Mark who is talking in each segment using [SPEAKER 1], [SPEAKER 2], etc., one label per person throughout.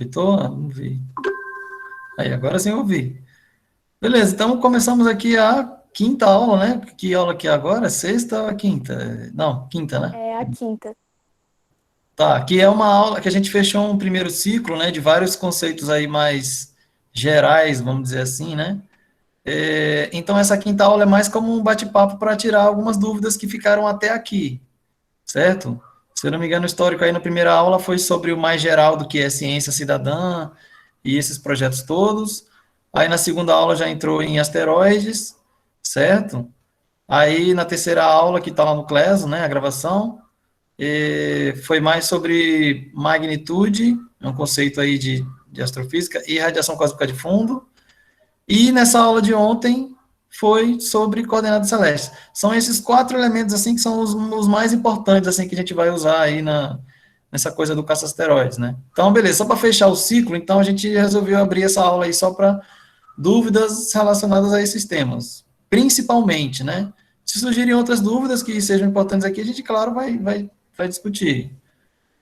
[SPEAKER 1] Apitou? Vamos ver. Aí, agora sim eu ouvi. Beleza, então começamos aqui a quinta aula, né? Que aula que é agora? Sexta ou a quinta? Não, quinta, né?
[SPEAKER 2] É a quinta.
[SPEAKER 1] Tá, aqui é uma aula que a gente fechou um primeiro ciclo, né? De vários conceitos aí mais gerais, vamos dizer assim, né? Então, essa quinta aula é mais como um bate-papo para tirar algumas dúvidas que ficaram até aqui, certo? Se eu não me engano, o histórico aí na primeira aula foi sobre o mais geral do que é ciência cidadã e esses projetos todos. Aí na segunda aula já entrou em asteroides, certo? Aí na terceira aula, que está lá no Cleso, né, a gravação, foi mais sobre magnitude, é um conceito aí de astrofísica, e radiação cósmica de fundo. E nessa aula de ontem foi sobre coordenadas celestes. São esses quatro elementos assim que são os mais importantes assim que a gente vai usar aí nessa coisa do caça-asteroides, né? Então, beleza, só para fechar o ciclo, então a gente resolveu abrir essa aula aí só para dúvidas relacionadas a esses temas, principalmente, né? Se surgirem outras dúvidas que sejam importantes aqui, a gente, claro, vai discutir.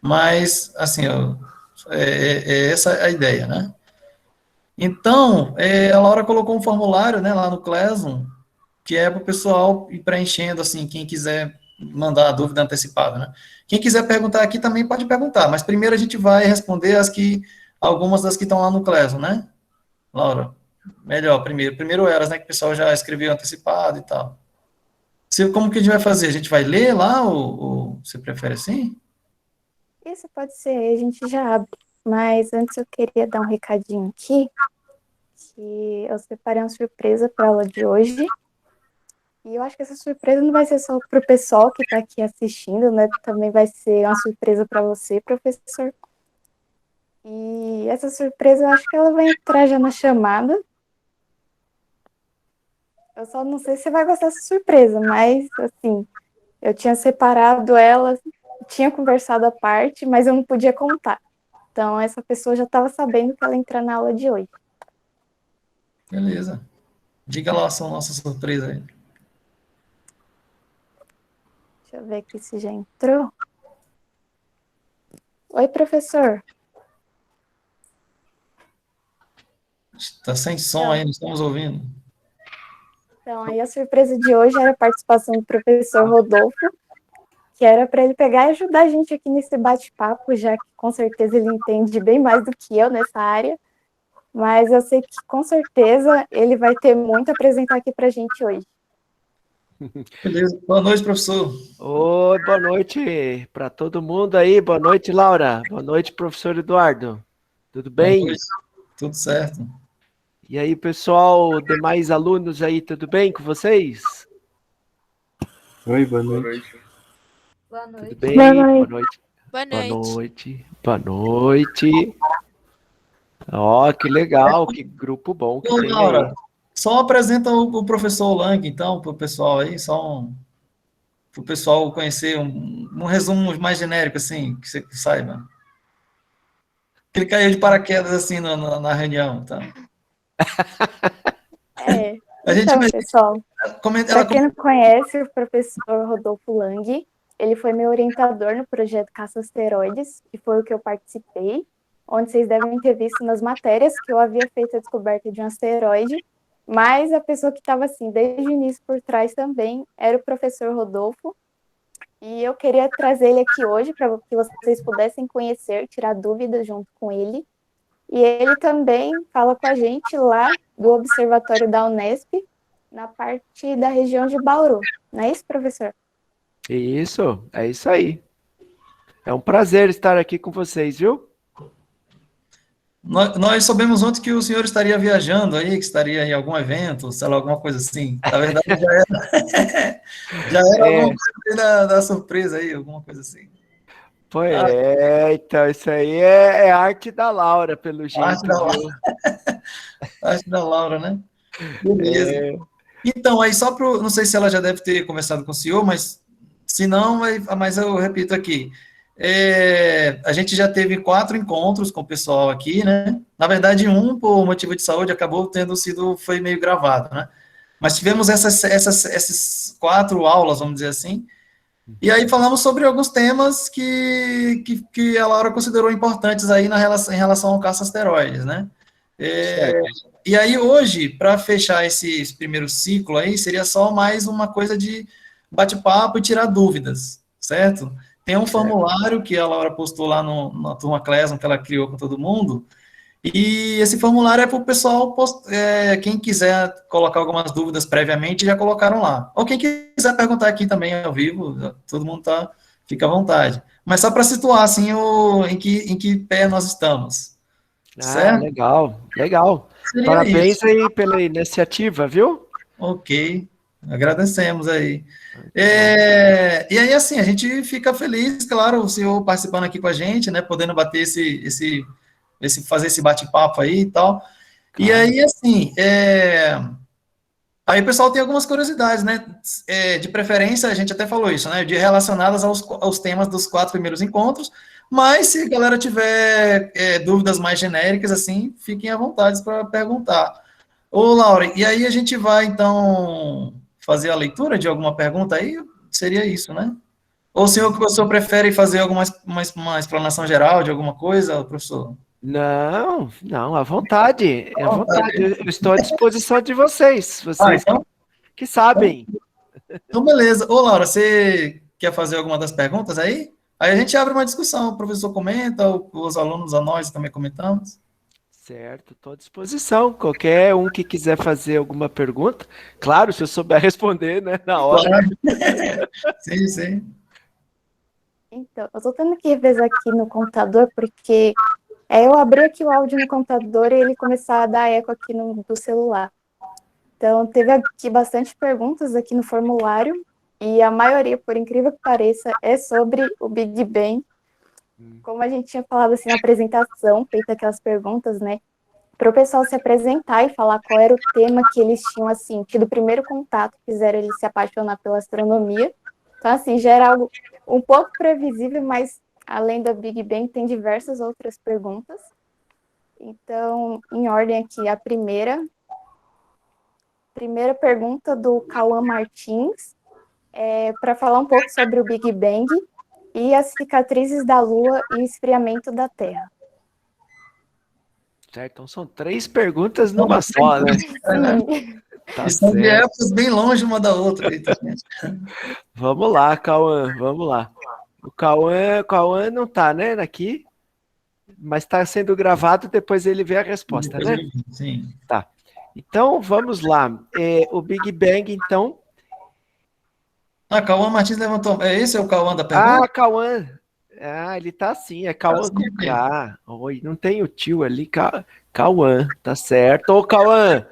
[SPEAKER 1] Mas, assim, é essa a ideia, né? Então, a Laura colocou um formulário, né, lá no Classroom, que é para o pessoal ir preenchendo, assim, quem quiser mandar a dúvida antecipada, né? Quem quiser perguntar aqui também pode perguntar, mas primeiro a gente vai responder algumas das que estão lá no Classroom, né? Laura, melhor, primeiro elas, né, que o pessoal já escreveu antecipado e tal. Como que a gente vai fazer? A gente vai ler lá, ou você prefere assim?
[SPEAKER 2] Isso pode ser, a gente já abre. Mas antes eu queria dar um recadinho aqui, que eu separei uma surpresa para a aula de hoje. E eu acho que essa surpresa não vai ser só para o pessoal que está aqui assistindo, né? Também vai ser uma surpresa para você, professor. E essa surpresa eu acho que ela vai entrar já na chamada. Eu só não sei se você vai gostar dessa surpresa, mas assim, eu tinha separado ela, tinha conversado à parte, mas eu não podia contar. Então essa pessoa já estava sabendo que ela ia entrar na aula de hoje.
[SPEAKER 1] Beleza. Diga lá a sua nossa surpresa aí.
[SPEAKER 2] Deixa eu ver aqui se já entrou. Oi, professor.
[SPEAKER 1] Está sem som aí,
[SPEAKER 2] Então,
[SPEAKER 1] não estamos ouvindo.
[SPEAKER 2] então, aí a surpresa de hoje era a participação do professor Rodolfo, que era para ele pegar e ajudar a gente aqui nesse bate-papo, já que com certeza ele entende bem mais do que eu nessa área. Mas eu sei que com certeza ele vai ter muito a apresentar aqui para a gente hoje.
[SPEAKER 1] Beleza. Boa noite, professor.
[SPEAKER 3] Oi, boa noite para todo mundo aí. Boa noite, Laura. Boa noite, professor Eduardo. Tudo
[SPEAKER 1] Boa
[SPEAKER 3] bem?
[SPEAKER 1] noite. Tudo certo.
[SPEAKER 3] E aí, pessoal, demais alunos aí, tudo bem com vocês?
[SPEAKER 4] Oi, boa noite.
[SPEAKER 5] Boa
[SPEAKER 3] Tudo
[SPEAKER 5] noite.
[SPEAKER 3] bem?
[SPEAKER 2] Boa noite.
[SPEAKER 3] Boa noite.
[SPEAKER 5] Boa
[SPEAKER 3] Boa
[SPEAKER 5] noite.
[SPEAKER 3] noite. Boa noite. Ó, que legal, que grupo bom que
[SPEAKER 1] Ô,
[SPEAKER 3] tem aí.
[SPEAKER 1] Laura, só apresenta o professor Lang, então, para o pessoal aí, para o pessoal conhecer um resumo mais genérico, assim, que você saiba. Ele caiu de paraquedas, assim, na reunião, tá? A gente,
[SPEAKER 2] Então, pessoal, para
[SPEAKER 1] ela
[SPEAKER 2] quem não conhece, o professor Rodolfo Lang, ele foi meu orientador no projeto Caça Asteroides, que foi o que eu participei, onde vocês devem ter visto nas matérias que eu havia feito a descoberta de um asteroide, mas a pessoa que estava assim desde o início por trás também era o professor Rodolfo, e eu queria trazer ele aqui hoje para que vocês pudessem conhecer, tirar dúvidas junto com ele. E ele também fala com a gente lá do Observatório da Unesp, na parte da região de Bauru. Não é isso, professor?
[SPEAKER 3] Isso, é isso aí. É um prazer estar aqui com vocês, viu?
[SPEAKER 1] Nós soubemos ontem que o senhor estaria viajando aí, que estaria em algum evento, sei lá, alguma coisa assim. Na verdade, já era alguma
[SPEAKER 3] É,
[SPEAKER 1] coisa da surpresa aí, alguma coisa assim.
[SPEAKER 3] pois
[SPEAKER 1] Ah,
[SPEAKER 3] é, então isso aí é arte da Laura, pelo
[SPEAKER 1] arte
[SPEAKER 3] jeito,
[SPEAKER 1] da,
[SPEAKER 3] viu?
[SPEAKER 1] arte da Laura, né? Beleza.
[SPEAKER 3] É,
[SPEAKER 1] Então, aí só para, não sei se ela já deve ter conversado com o senhor, mas se não, mas eu repito aqui. A gente já teve 4 encontros com o pessoal aqui, né? Na verdade, um, por motivo de saúde, acabou foi meio gravado, né? Mas tivemos essas 4 aulas, vamos dizer assim, E aí falamos sobre alguns temas que a Laura considerou importantes aí em relação ao caça-asteroides, né? E aí hoje, para fechar esse primeiro ciclo aí, seria só mais uma coisa de bate-papo e tirar dúvidas, certo? Tem um formulário que a Laura postou lá na turma Classroom, que ela criou com todo mundo, e esse formulário é para o pessoal, quem quiser colocar algumas dúvidas previamente, já colocaram lá. Ou quem quiser perguntar aqui também ao vivo, todo mundo fica à vontade. Mas só para situar, assim, em que pé nós estamos. Certo?
[SPEAKER 3] Legal, legal.
[SPEAKER 1] Seria
[SPEAKER 3] Parabéns
[SPEAKER 1] isso.
[SPEAKER 3] aí pela iniciativa, viu?
[SPEAKER 1] Ok, agradecemos aí. E aí, assim, a gente fica feliz, claro, o senhor participando aqui com a gente, né, podendo bater fazer esse bate-papo aí e tal. E
[SPEAKER 3] Claro.
[SPEAKER 1] aí, assim, aí o pessoal tem algumas curiosidades, né? De preferência, a gente até falou isso, né? De relacionadas aos temas dos 4 primeiros encontros, mas se a galera tiver dúvidas mais genéricas, assim, fiquem à vontade para perguntar. Ô, Laura, e aí a gente vai, então, fazer a leitura de alguma pergunta aí? Seria isso, né? Ou o senhor prefere fazer uma explanação geral de alguma coisa, professor?
[SPEAKER 3] Não, não, à vontade, à
[SPEAKER 1] À
[SPEAKER 3] vontade.
[SPEAKER 1] vontade.
[SPEAKER 3] Eu estou à disposição de vocês,
[SPEAKER 1] Ah,
[SPEAKER 3] vocês
[SPEAKER 1] então,
[SPEAKER 3] que sabem.
[SPEAKER 1] então beleza. Ô, Laura, você quer fazer alguma das perguntas aí? Aí a gente abre uma discussão, o professor comenta, os alunos, a nós também comentamos.
[SPEAKER 3] Certo, estou à disposição. Qualquer um que quiser fazer alguma pergunta, claro, se eu souber responder, né, na hora.
[SPEAKER 1] Claro. Sim, sim.
[SPEAKER 2] Então, eu tô tendo que revezar aqui no computador, porque eu abri aqui o áudio no computador e ele começar a dar eco aqui do celular. Então, teve aqui bastante perguntas aqui no formulário, e a maioria, por incrível que pareça, é sobre o Big Bang. Como a gente tinha falado assim na apresentação, feita aquelas perguntas, né? Para o pessoal se apresentar e falar qual era o tema que eles tinham, assim, tido o primeiro contato, fizeram eles se apaixonar pela astronomia. Então, assim, já era algo um pouco previsível, mas além da Big Bang, tem diversas outras perguntas. Então, em ordem aqui, a primeira pergunta do Cauã Martins, para falar um pouco sobre o Big Bang e as cicatrizes da Lua e o esfriamento da Terra.
[SPEAKER 3] Certo, então são 3 perguntas numa só, né?
[SPEAKER 2] Sim.
[SPEAKER 3] Tá
[SPEAKER 1] E são de
[SPEAKER 3] certo.
[SPEAKER 1] épocas bem longe uma da outra. Aí, tá?
[SPEAKER 3] Vamos lá, Cauã, vamos lá. O Cauã não tá, né, aqui, mas está sendo gravado, depois ele vê a resposta,
[SPEAKER 1] Depois
[SPEAKER 3] né?
[SPEAKER 1] eu vi, sim.
[SPEAKER 3] Tá. Então, vamos lá. O Big Bang, então.
[SPEAKER 1] Ah, Cauã Martins levantou. Esse é o Cauã da pergunta?
[SPEAKER 3] Cauã. Ele tá assim, é
[SPEAKER 1] Tá
[SPEAKER 3] Cauã com
[SPEAKER 1] assim,
[SPEAKER 3] K. Oi, não tem o tio ali, Cauã, tá certo. Ô, Cauã,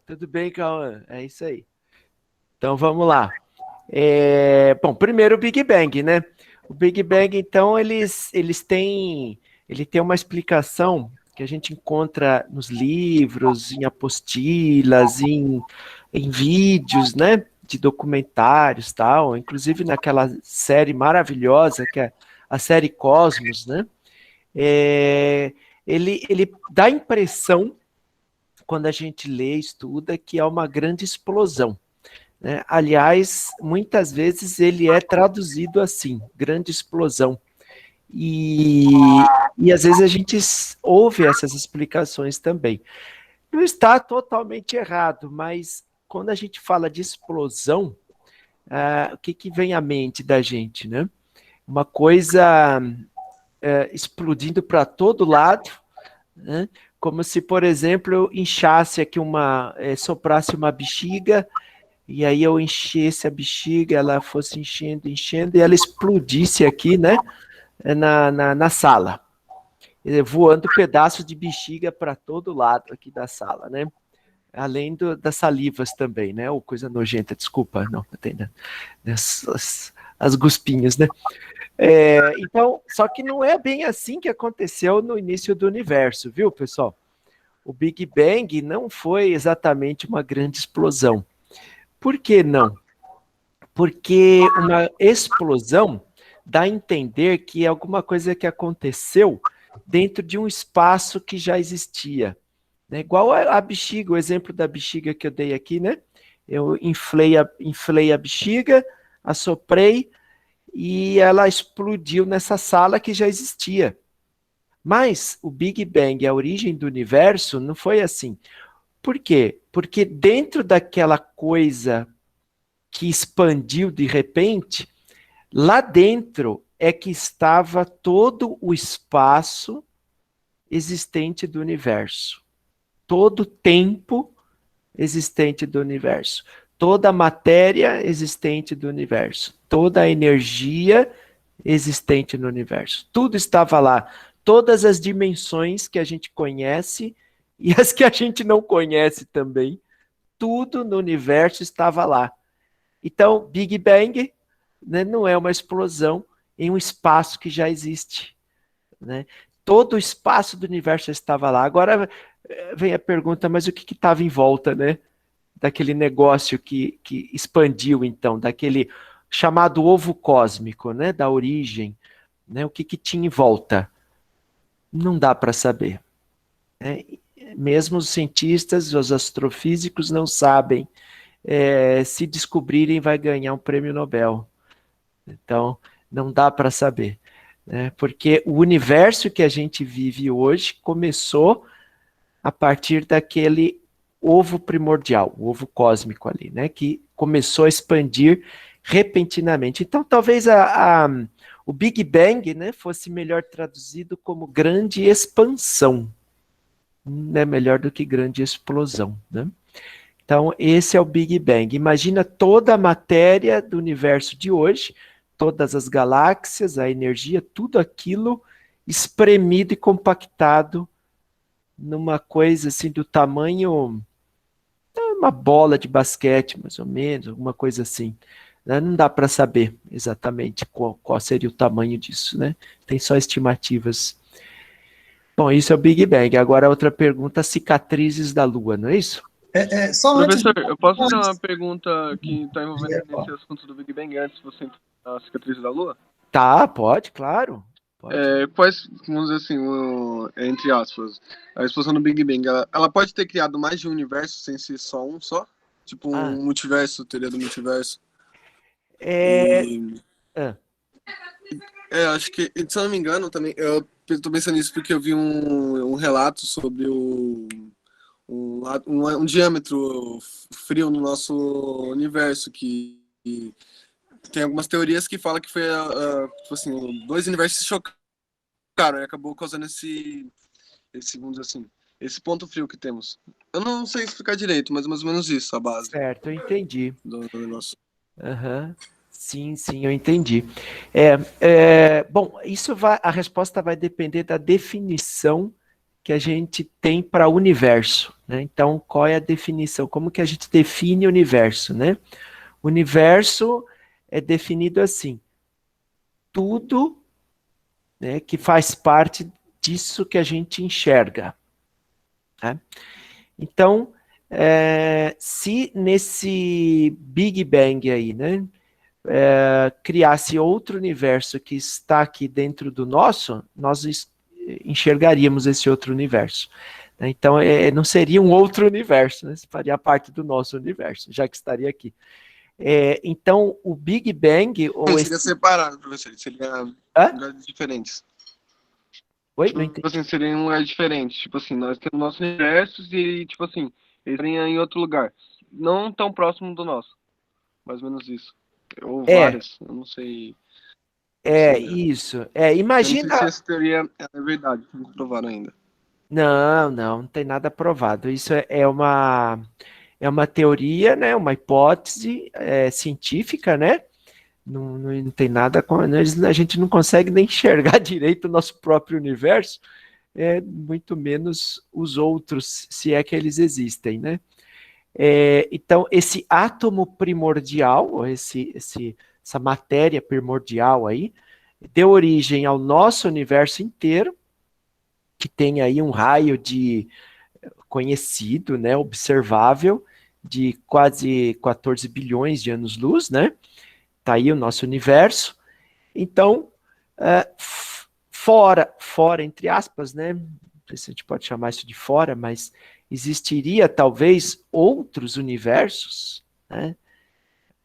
[SPEAKER 3] tudo bem, Cauã? É isso aí. Então, vamos lá. Bom, primeiro o Big Bang, né? O Big Bang, então, ele tem uma explicação que a gente encontra nos livros, em apostilas, em vídeos, né? De documentários, tal, inclusive naquela série maravilhosa que é a série Cosmos, né? Ele dá a impressão, quando a gente lê, estuda, que é uma grande explosão, né? Aliás, muitas vezes ele é traduzido assim, grande explosão. E às vezes a gente ouve essas explicações também. Não está totalmente errado, mas quando a gente fala de explosão, o que vem à mente da gente, né? Uma coisa explodindo para todo lado, né? Como se, por exemplo, eu inchasse aqui soprasse uma bexiga, e aí eu enchesse a bexiga, ela fosse enchendo, enchendo, e ela explodisse aqui, né? Na sala, voando pedaços de bexiga para todo lado aqui da sala, né? Além das salivas também, né? Ou coisa nojenta, desculpa, não, tem as guspinhas, né? Então, só que não é bem assim que aconteceu no início do universo, viu, pessoal? O Big Bang não foi exatamente uma grande explosão. Por que não? Porque uma explosão dá a entender que é alguma coisa que aconteceu dentro de um espaço que já existia. Né? Igual a bexiga, o exemplo da bexiga que eu dei aqui, né? Eu inflei a bexiga, assoprei, e ela explodiu nessa sala que já existia. Mas o Big Bang, a origem do universo, não foi assim. Por quê? Porque dentro daquela coisa que expandiu de repente, lá dentro é que estava todo o espaço existente do universo, todo o tempo existente do universo, toda a matéria existente do universo, toda a energia existente no universo. Tudo estava lá, todas as dimensões que a gente conhece e as que a gente não conhece também, tudo no universo estava lá. Então, Big Bang, né, não é uma explosão em um espaço que já existe, né? Todo o espaço do universo estava lá. Agora vem a pergunta, mas o que estava em volta, né? Daquele negócio que expandiu, então, daquele chamado ovo cósmico, né? Da origem, né? O que tinha em volta? Não dá para saber, né? Mesmo os cientistas, os astrofísicos não sabem. Se descobrirem, vai ganhar um prêmio Nobel. Então, não dá para saber, né? Porque o universo que a gente vive hoje começou a partir daquele ovo primordial, o ovo cósmico ali, né? Que começou a expandir repentinamente. Então, talvez o Big Bang, né, fosse melhor traduzido como grande expansão, né? Melhor do que grande explosão, né? Então, esse é o Big Bang. Imagina toda a matéria do universo de hoje, todas as galáxias, a energia, tudo aquilo espremido e compactado numa coisa assim do tamanho, uma bola de basquete, mais ou menos, alguma coisa assim. Né? Não dá para saber exatamente qual seria o tamanho disso, né? Tem só estimativas. Bom, isso é o Big Bang. Agora, outra pergunta, cicatrizes da Lua, não é isso?
[SPEAKER 1] Só antes
[SPEAKER 5] Professor,
[SPEAKER 1] de...
[SPEAKER 5] eu posso fazer uma pergunta que está envolvendo
[SPEAKER 1] É,
[SPEAKER 5] nesse assunto do Big Bang antes de você entrar na cicatriz da Lua?
[SPEAKER 3] Tá, pode, claro. Pode.
[SPEAKER 5] Quais, vamos dizer assim, entre aspas, a explosão do Big Bang, ela pode ter criado mais de um universo sem ser só um só? Tipo um multiverso, teoria do multiverso.
[SPEAKER 3] É...
[SPEAKER 5] E,
[SPEAKER 3] Ah,
[SPEAKER 5] acho que, se eu não me engano, também, eu tô pensando nisso porque eu vi um relato sobre um diâmetro frio no nosso universo, que tem algumas teorias que falam que foi, tipo assim, dois universos se chocaram e acabou causando vamos dizer assim, esse ponto frio que temos. Eu não sei explicar direito, mas mais ou menos isso, a base
[SPEAKER 3] certo, eu entendi.
[SPEAKER 5] do negócio.
[SPEAKER 3] Aham. Sim, sim, eu entendi. Bom, a resposta vai depender da definição que a gente tem para o universo, né? Então, qual é a definição? Como que a gente define o universo, né? O universo é definido assim: tudo, né, que faz parte disso que a gente enxerga, né? Então, se nesse Big Bang aí, né, criasse outro universo que está aqui dentro do nosso, nós enxergaríamos esse outro universo. Então, não seria um outro universo, né? Faria parte do nosso universo, já que estaria aqui. Então, o Big Bang...
[SPEAKER 5] Seria separado, professor, seria lugares diferentes.
[SPEAKER 3] Oi?
[SPEAKER 5] Tipo
[SPEAKER 3] Não entendi.
[SPEAKER 5] assim, seria um lugar diferente. Tipo assim, nós temos nossos universos e, tipo assim, eles estariam em outro lugar. Não tão próximo do nosso. Mais ou menos isso. Ou vários, eu não sei.
[SPEAKER 3] Isso.
[SPEAKER 5] Eu não sei
[SPEAKER 3] Imagina...
[SPEAKER 5] se essa teoria é verdade, não comprovaram ainda.
[SPEAKER 3] Não tem nada provado. Isso é uma teoria, né? Uma hipótese científica, né? Não tem nada com. A gente não consegue nem enxergar direito o nosso próprio universo, muito menos os outros, se é que eles existem, né? Então, esse átomo primordial, essa matéria primordial aí, deu origem ao nosso universo inteiro, que tem aí um raio de conhecido, né, observável, de quase 14 bilhões de anos-luz, né? Tá aí o nosso universo. Então, fora, entre aspas, né? Não sei se a gente pode chamar isso de fora, mas existiria talvez outros universos, né?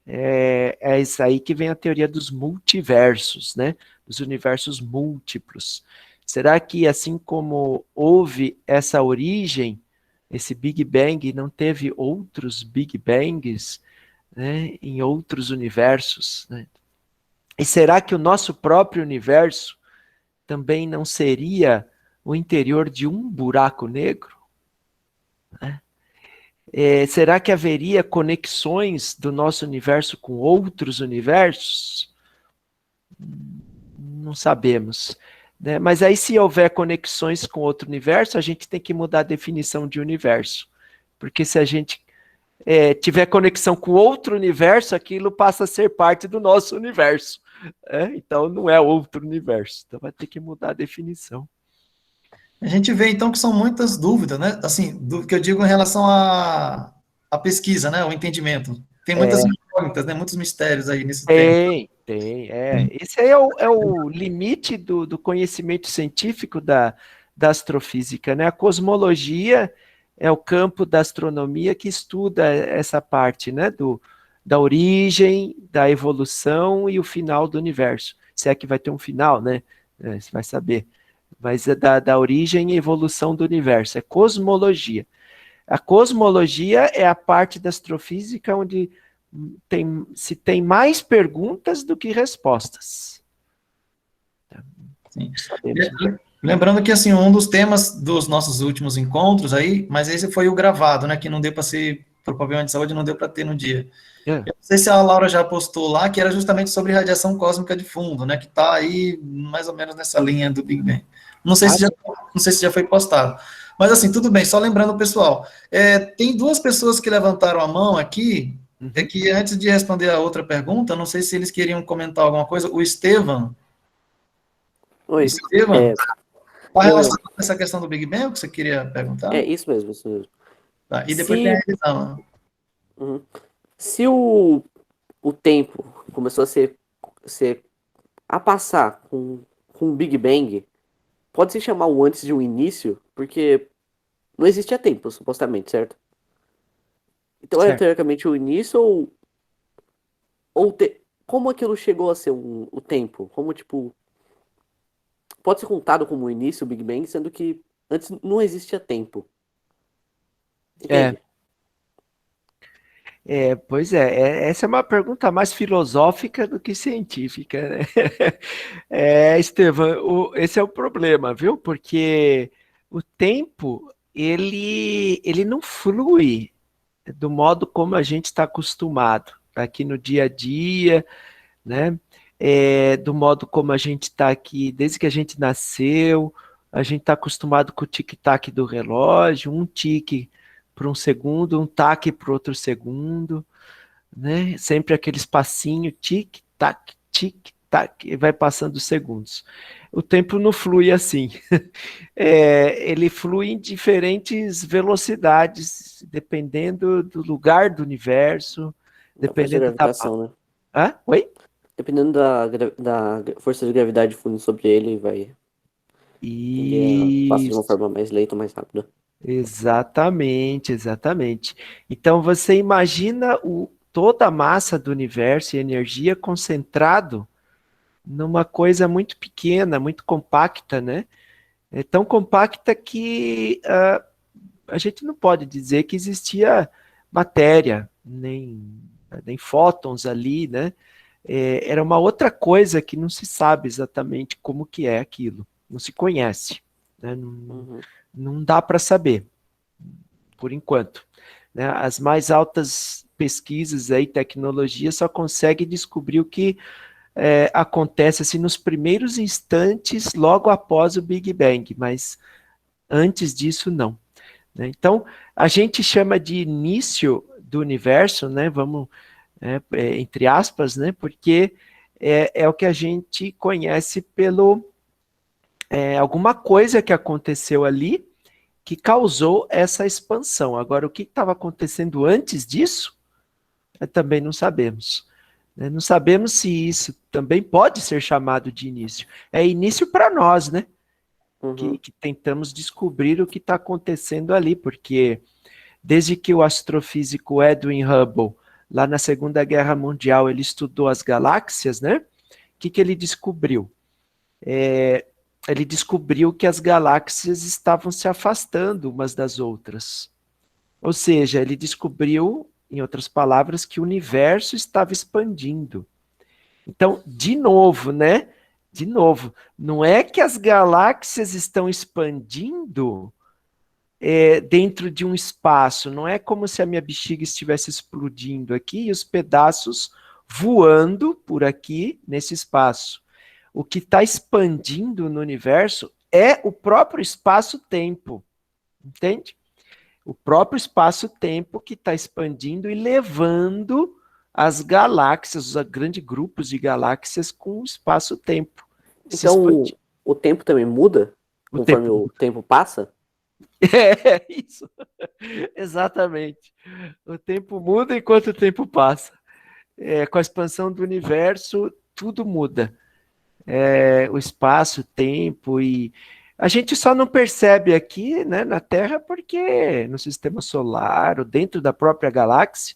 [SPEAKER 3] É isso aí que vem a teoria dos multiversos, né? Dos universos múltiplos. Será que, assim como houve essa origem, esse Big Bang, não teve outros Big Bangs, né, em outros universos, né? E será que o nosso próprio universo também não seria o interior de um buraco negro? Né? Será que haveria conexões do nosso universo com outros universos? Não sabemos. Né? Mas aí, se houver conexões com outro universo, a gente tem que mudar a definição de universo. Porque se a gente tiver conexão com outro universo, aquilo passa a ser parte do nosso universo. Então, não é outro universo. Então, vai ter que mudar a definição.
[SPEAKER 1] A gente vê, então, que são muitas dúvidas, né? Assim, do que eu digo em relação à pesquisa, né? O entendimento. Tem muitas incógnitas, né? Muitos mistérios aí nesse tema.
[SPEAKER 3] Tem. Esse aí é o limite do conhecimento científico da astrofísica, né? A cosmologia é o campo da astronomia que estuda essa parte, né? Da origem, da evolução e o final do universo. Se é que vai ter um final, né? Você vai saber. Mas é da origem e evolução do universo. É cosmologia. A cosmologia é a parte da astrofísica onde se tem mais perguntas do que respostas.
[SPEAKER 1] Sim. Lembrando que, assim, um dos temas dos nossos últimos encontros aí, mas esse foi o gravado, né, que não deu para ser, por problema de saúde, não deu para ter no dia. Eu não sei se a Laura já postou lá, que era justamente sobre radiação cósmica de fundo, né, que está aí mais ou menos nessa linha do Big Bang. Não sei se já foi postado. Mas, assim, tudo bem, só lembrando, pessoal, tem duas pessoas que levantaram a mão aqui, que antes de responder a outra pergunta, não sei se eles queriam comentar alguma coisa. O Estevam.
[SPEAKER 6] Oi.
[SPEAKER 1] Estevam, está relacionado com essa questão do Big Bang, que você queria perguntar?
[SPEAKER 6] Isso mesmo, isso mesmo.
[SPEAKER 1] Tá, e depois tem a revisão.
[SPEAKER 6] Se o tempo começou a passar com o Big Bang, pode se chamar o antes de um início, porque não existia tempo, supostamente, certo? Então era teoricamente o início como aquilo chegou a ser o tempo? Como, tipo, pode ser contado como o início, o Big Bang, sendo que antes não existia tempo. Entende?
[SPEAKER 3] Pois é, essa é uma pergunta mais filosófica do que científica, né? Estevam, esse é o problema, viu? Porque o tempo, ele não flui do modo como a gente está acostumado aqui no dia a dia, né? Do modo como a gente está aqui desde que a gente nasceu, a gente está acostumado com o tic-tac do relógio, um tique para um segundo, um tac para outro segundo, né? Sempre aquele espacinho, tic-tac, tic-tac, e vai passando os segundos. O tempo não flui assim. Ele flui em diferentes velocidades, dependendo do lugar do universo, dependendo
[SPEAKER 6] da gravitação, né?
[SPEAKER 3] Oi?
[SPEAKER 6] Dependendo da força de gravidade fluindo sobre ele, vai passar de uma forma mais lenta ou mais rápida.
[SPEAKER 3] Exatamente. Então você imagina toda a massa do universo e energia concentrado numa coisa muito pequena, muito compacta, né? É tão compacta que a gente não pode dizer que existia matéria, nem fótons ali, né? Era uma outra coisa que não se sabe exatamente como que é aquilo, não se conhece, né? Não dá para saber, por enquanto. Né? As mais altas pesquisas aí, tecnologia, só conseguem descobrir o que acontece assim, nos primeiros instantes, logo após o Big Bang, mas antes disso, não. Né? Então, a gente chama de início do universo, né? Vamos, entre aspas, né? Porque é o que a gente conhece pelo alguma coisa que aconteceu ali que causou essa expansão. Agora, o que estava acontecendo antes disso, também não sabemos. Não sabemos se isso também pode ser chamado de início. É início para nós, né? Que tentamos descobrir o que está acontecendo ali, porque desde que o astrofísico Edwin Hubble lá na Segunda Guerra Mundial, ele estudou as galáxias, né? O que ele descobriu? Ele descobriu que as galáxias estavam se afastando umas das outras. Ou seja, ele descobriu, em outras palavras, que o universo estava expandindo. Então, de novo, né? De novo, não é que as galáxias estão expandindo dentro de um espaço, não é como se a minha bexiga estivesse explodindo aqui e os pedaços voando por aqui nesse espaço. O que está expandindo no universo é o próprio espaço-tempo, entende? O próprio espaço-tempo que está expandindo e levando as galáxias, os grandes grupos de galáxias com o espaço-tempo.
[SPEAKER 6] Então, o tempo também muda conforme o tempo passa?
[SPEAKER 3] É isso. Exatamente. O tempo muda enquanto o tempo passa. Com a expansão do universo, tudo muda. O espaço, o tempo e a gente só não percebe aqui, né, na Terra porque no sistema solar ou dentro da própria galáxia,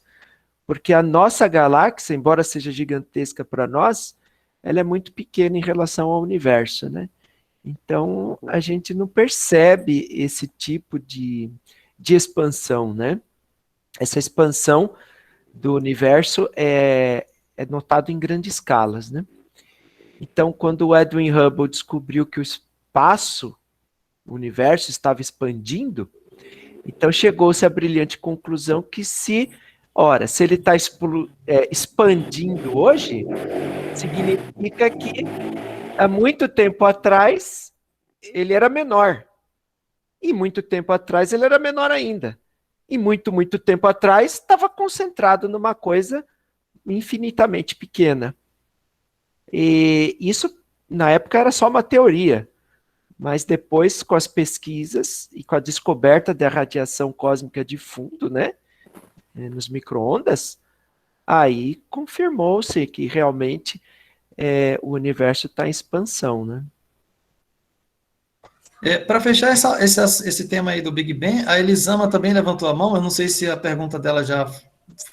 [SPEAKER 3] porque a nossa galáxia, embora seja gigantesca para nós, ela é muito pequena em relação ao universo, né? Então a gente não percebe esse tipo de expansão, né? Essa expansão do universo é notado em grandes escalas, né? Então, quando o Edwin Hubble descobriu que o espaço, o universo, estava expandindo, então chegou-se à brilhante conclusão que se ele está expandindo hoje, significa que há muito tempo atrás ele era menor. E muito tempo atrás ele era menor ainda. E muito, muito tempo atrás estava concentrado numa coisa infinitamente pequena. E isso, na época, era só uma teoria, mas depois, com as pesquisas e com a descoberta da radiação cósmica de fundo, né, nos micro-ondas, aí confirmou-se que realmente o universo está em expansão, né?
[SPEAKER 1] Para fechar esse tema aí do Big Bang, a Elisama também levantou a mão, eu não sei se a pergunta dela já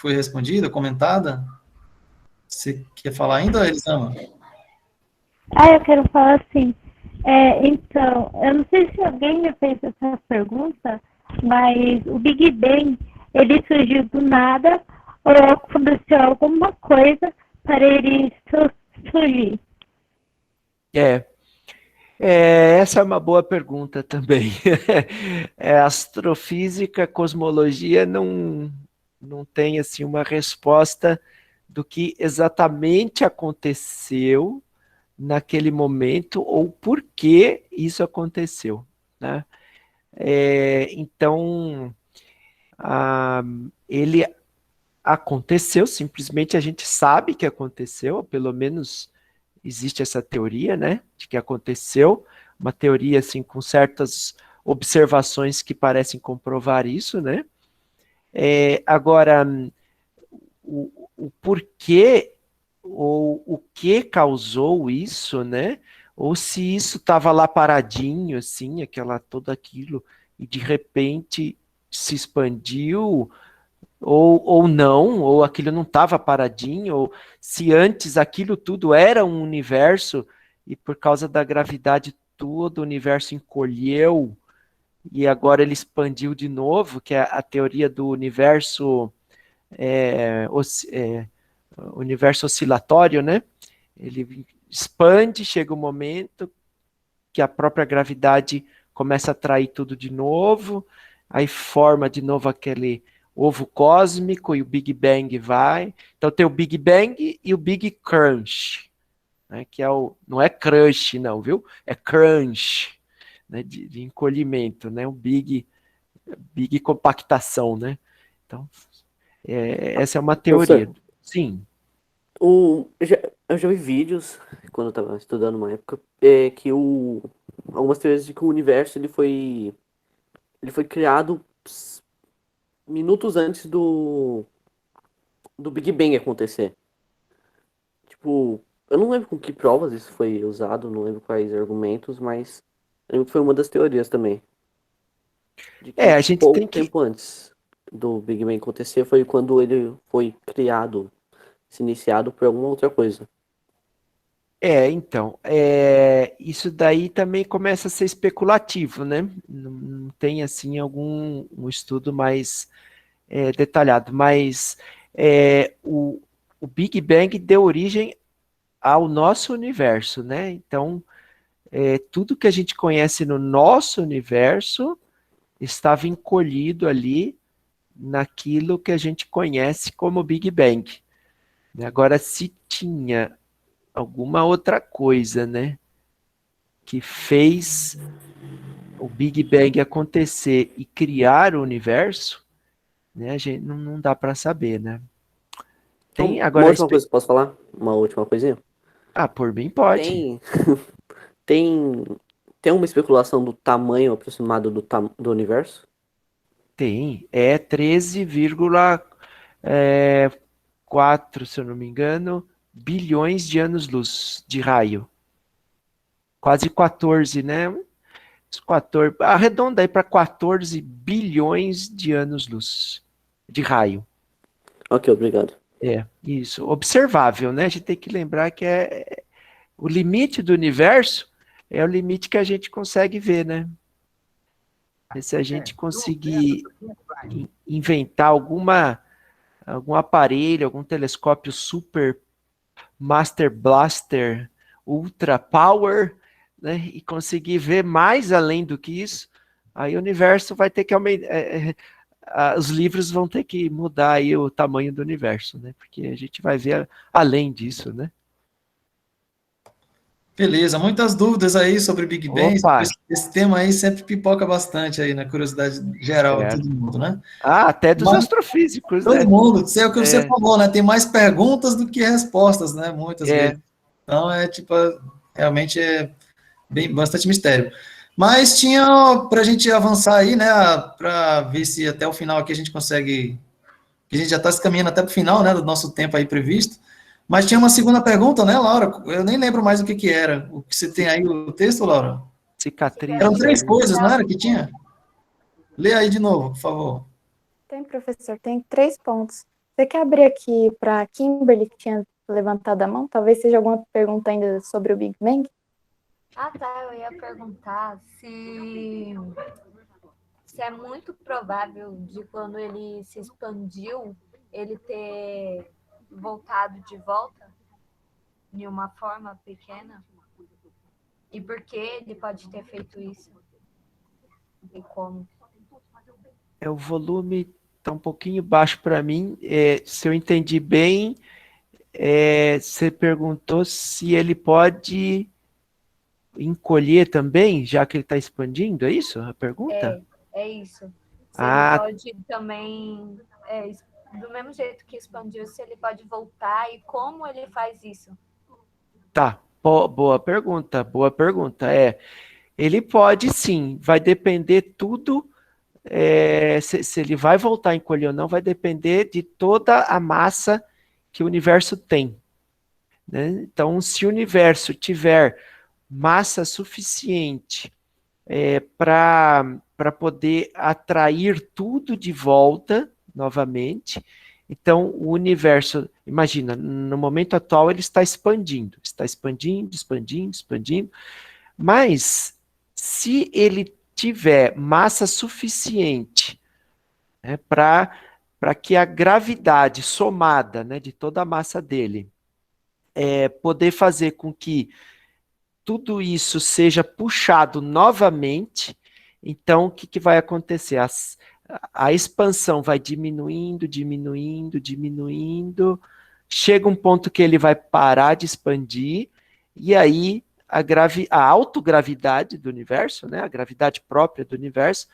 [SPEAKER 1] foi respondida, comentada. Você quer falar ainda, Elisama?
[SPEAKER 7] Eu quero falar assim. Então, eu não sei se alguém me fez essa pergunta, mas o Big Bang, ele surgiu do nada ou aconteceu alguma coisa para ele surgir?
[SPEAKER 3] Essa é uma boa pergunta também. Astrofísica, cosmologia não tem assim uma resposta do que exatamente aconteceu naquele momento ou por que isso aconteceu, né? Então, ele aconteceu, simplesmente a gente sabe que aconteceu, ou pelo menos existe essa teoria, né, de que aconteceu, uma teoria assim com certas observações que parecem comprovar isso, né? Agora, o porquê ou o que causou isso, né? Ou se isso estava lá paradinho, assim, tudo aquilo, e de repente se expandiu, ou não, ou aquilo não estava paradinho, ou se antes aquilo tudo era um universo, e por causa da gravidade todo o universo encolheu, e agora ele expandiu de novo, que é a teoria do universo universo oscilatório, né? Ele expande, chega um momento que a própria gravidade começa a atrair tudo de novo, aí forma de novo aquele ovo cósmico e o Big Bang vai. Então tem o Big Bang e o Big Crunch, né? Que não é crush, não, viu? É crunch, né? De encolhimento, né? O Big compactação, né? Então, essa é uma teoria.
[SPEAKER 6] Professor,
[SPEAKER 3] Sim.
[SPEAKER 6] eu já vi vídeos, quando eu estava estudando uma época, que algumas teorias de que o universo ele foi criado minutos antes do Big Bang acontecer. Tipo, eu não lembro com que provas isso foi usado, não lembro quais argumentos, mas eu lembro que foi uma das teorias também. De que
[SPEAKER 3] A gente
[SPEAKER 6] pouco
[SPEAKER 3] tem que
[SPEAKER 6] tempo antes. do Big Bang acontecer foi quando ele foi criado, se iniciado por alguma outra coisa.
[SPEAKER 3] Então, isso daí também começa a ser especulativo, né? Não tem, assim, um estudo mais detalhado, mas o Big Bang deu origem ao nosso universo, né? Então, tudo que a gente conhece no nosso universo estava encolhido ali naquilo que a gente conhece como Big Bang. Agora, se tinha alguma outra coisa, né, que fez o Big Bang acontecer e criar o universo, né, a gente não dá para saber, né? Tem
[SPEAKER 6] Então, uma
[SPEAKER 3] agora
[SPEAKER 6] última coisa, posso falar? Uma última coisinha?
[SPEAKER 3] por mim pode.
[SPEAKER 6] Tem, tem, tem uma especulação do tamanho aproximado do universo?
[SPEAKER 3] Tem, é 13,4, se eu não me engano, bilhões de anos-luz de raio. Quase 14, né? 14, arredonda aí para 14 bilhões de anos-luz de raio.
[SPEAKER 6] Ok, obrigado.
[SPEAKER 3] Isso. Observável, né? A gente tem que lembrar que o limite do universo é o limite que a gente consegue ver, né? E se a gente conseguir inventar algum aparelho, algum telescópio super Master Blaster Ultra Power, né, e conseguir ver mais além do que isso, aí o universo vai ter que aumentar, os livros vão ter que mudar aí o tamanho do universo, né, porque a gente vai ver além disso, né.
[SPEAKER 1] Beleza, muitas dúvidas aí sobre Big Bang,
[SPEAKER 3] Opa,
[SPEAKER 1] esse tema aí sempre pipoca bastante aí na curiosidade geral de
[SPEAKER 3] certo.
[SPEAKER 1] todo mundo, né?
[SPEAKER 3] Até dos
[SPEAKER 1] Mas
[SPEAKER 3] astrofísicos,
[SPEAKER 1] todo
[SPEAKER 3] né.
[SPEAKER 1] mundo, sei o que você
[SPEAKER 3] É,
[SPEAKER 1] falou, né? Tem mais perguntas do que respostas, né? Muitas vezes.
[SPEAKER 3] é,
[SPEAKER 1] Então é tipo, realmente é bastante mistério. Mas tinha para a gente avançar aí, né? Para ver se até o final aqui a gente consegue, que a gente já está se caminhando até para o final, né? Do nosso tempo aí previsto. Mas tinha uma segunda pergunta, né, Laura? Eu nem lembro mais o que era. O que você tem aí o texto, Laura? Eram
[SPEAKER 3] cicatrizes
[SPEAKER 1] três
[SPEAKER 3] aí.
[SPEAKER 1] coisas, não era que tinha? Lê aí de novo, por favor.
[SPEAKER 2] Tem, professor, tem 3 pontos. Você quer abrir aqui para a Kimberly, que tinha levantado a mão? Talvez seja alguma pergunta ainda sobre o Big Bang?
[SPEAKER 8] Ah, tá. Eu ia perguntar se é muito provável de quando ele se expandiu, ele ter voltado de volta em uma forma pequena. E por que ele pode ter feito isso? E como?
[SPEAKER 3] O volume está um pouquinho baixo para mim. Se eu entendi bem, você perguntou se ele pode encolher também, já que ele está expandindo, é isso a pergunta?
[SPEAKER 8] É isso. Se ele
[SPEAKER 3] Ah,
[SPEAKER 8] pode também, do mesmo jeito que expandiu, se ele pode voltar e como ele faz isso?
[SPEAKER 3] tá. Boa pergunta, boa pergunta. Ele pode sim, vai depender tudo, se ele vai voltar a encolher ou não, vai depender de toda a massa que o universo tem, né? Então, se o universo tiver massa suficiente para poder atrair tudo de volta novamente. Então, o universo, imagina, no momento atual ele está expandindo, expandindo, mas se ele tiver massa suficiente, né, para que a gravidade somada, né, de toda a massa dele poder fazer com que tudo isso seja puxado novamente, então o que vai acontecer? A expansão vai diminuindo, chega um ponto que ele vai parar de expandir, e aí a autogravidade do universo, né, a gravidade própria do universo,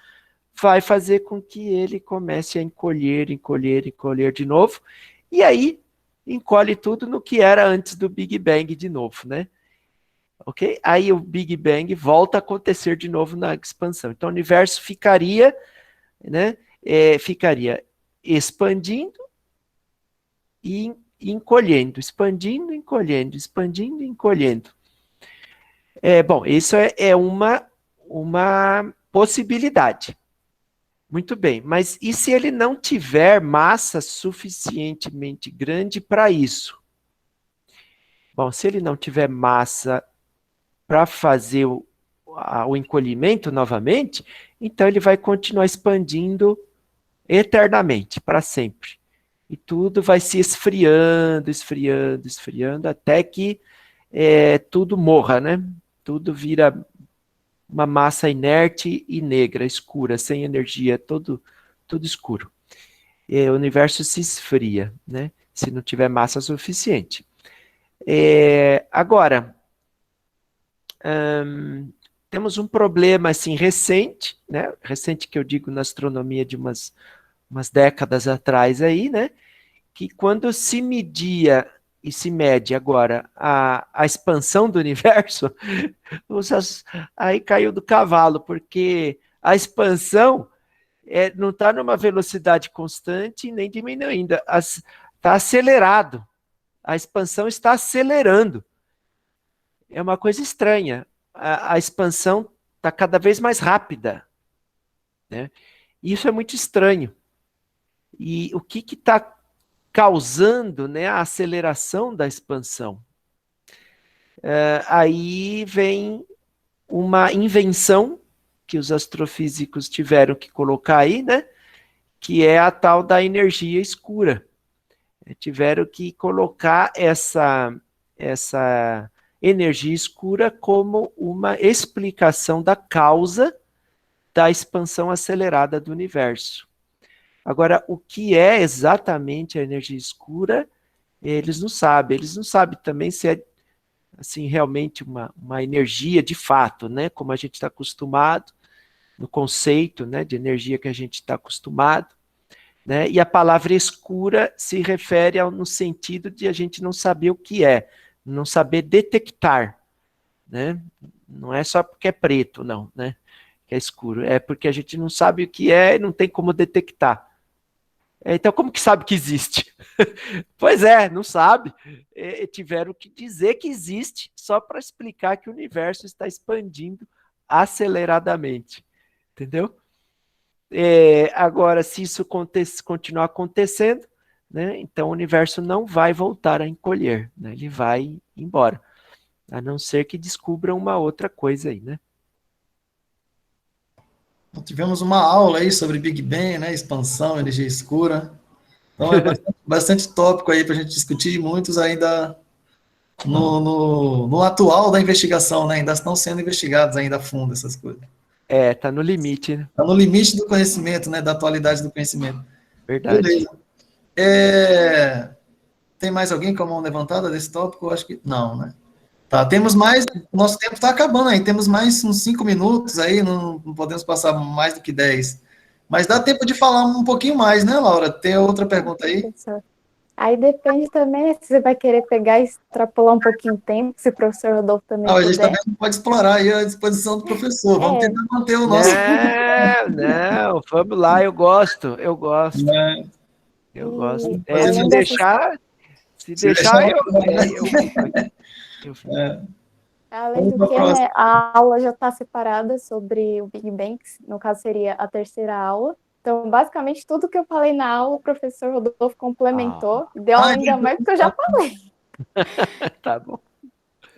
[SPEAKER 3] vai fazer com que ele comece a encolher de novo, e aí encolhe tudo no que era antes do Big Bang de novo, né? Ok? Aí o Big Bang volta a acontecer de novo na expansão. Então o universo ficaria, né, ficaria expandindo e encolhendo, expandindo, encolhendo, expandindo, encolhendo. Bom, isso é uma possibilidade. Muito bem, mas e se ele não tiver massa suficientemente grande para isso? Bom, se ele não tiver massa para fazer o encolhimento novamente, então ele vai continuar expandindo eternamente, para sempre. E tudo vai se esfriando, esfriando, esfriando, até que tudo morra, né? Tudo vira uma massa inerte e negra, escura, sem energia, tudo escuro. E o universo se esfria, né? Se não tiver massa suficiente. Agora, temos um problema assim recente, né? Recente que eu digo na astronomia de umas décadas atrás aí, né? Que quando se media e se mede agora a expansão do universo, aí caiu do cavalo, porque a expansão não está numa velocidade constante nem diminuindo, está acelerado. A expansão está acelerando. É uma coisa estranha. A expansão está cada vez mais rápida, né? Isso é muito estranho. E o que está causando, né, a aceleração da expansão? Aí vem uma invenção que os astrofísicos tiveram que colocar aí, né, que é a tal da energia escura. Tiveram que colocar essa energia escura como uma explicação da causa da expansão acelerada do universo. Agora, o que é exatamente a energia escura, eles não sabem. Eles não sabem também se é assim, realmente uma energia de fato, né? Como a gente está acostumado, no conceito, né, de energia que a gente está acostumado. Né? E a palavra escura se refere no sentido de a gente não saber o que é, não saber detectar. Né? Não é só porque é preto, não, né? Que é escuro. É porque a gente não sabe o que é e não tem como detectar. Então, como que sabe que existe? Pois é, não sabe. Tiveram que dizer que existe só para explicar que o universo está expandindo aceleradamente. Entendeu? Agora, se isso continuar acontecendo, né, então o universo não vai voltar a encolher, né, ele vai embora. A não ser que descubram uma outra coisa aí, né?
[SPEAKER 1] Tivemos uma aula aí sobre Big Bang, né, expansão, energia escura. Então é bastante tópico aí para a gente discutir, muitos ainda no atual da investigação, né, ainda estão sendo investigados ainda a fundo essas coisas.
[SPEAKER 3] Tá no limite, né?
[SPEAKER 1] Está no limite do conhecimento, né, da atualidade do conhecimento.
[SPEAKER 3] Verdade.
[SPEAKER 1] Beleza. Tem mais alguém com a mão levantada desse tópico? Eu acho que não, né? Tá, temos mais, nosso tempo está acabando aí, temos mais uns 5 minutos aí, não podemos passar mais do que 10. Mas dá tempo de falar um pouquinho mais, né, Laura? Tem outra pergunta aí?
[SPEAKER 2] Professor. Aí depende também se você vai querer pegar e extrapolar um pouquinho o tempo, se o professor Rodolfo também
[SPEAKER 1] A gente
[SPEAKER 2] puder.
[SPEAKER 1] também pode explorar aí a disposição do professor, vamos tentar manter o nosso...
[SPEAKER 3] Não, vamos lá, eu gosto. Eu gosto. Se deixar,
[SPEAKER 2] Além do que, né, a aula já está separada sobre o Big Bang, no caso seria a terceira aula. Então, basicamente, tudo que eu falei na aula, o professor Rodolfo complementou, deu ainda mais do que eu já falei.
[SPEAKER 3] Tá bom.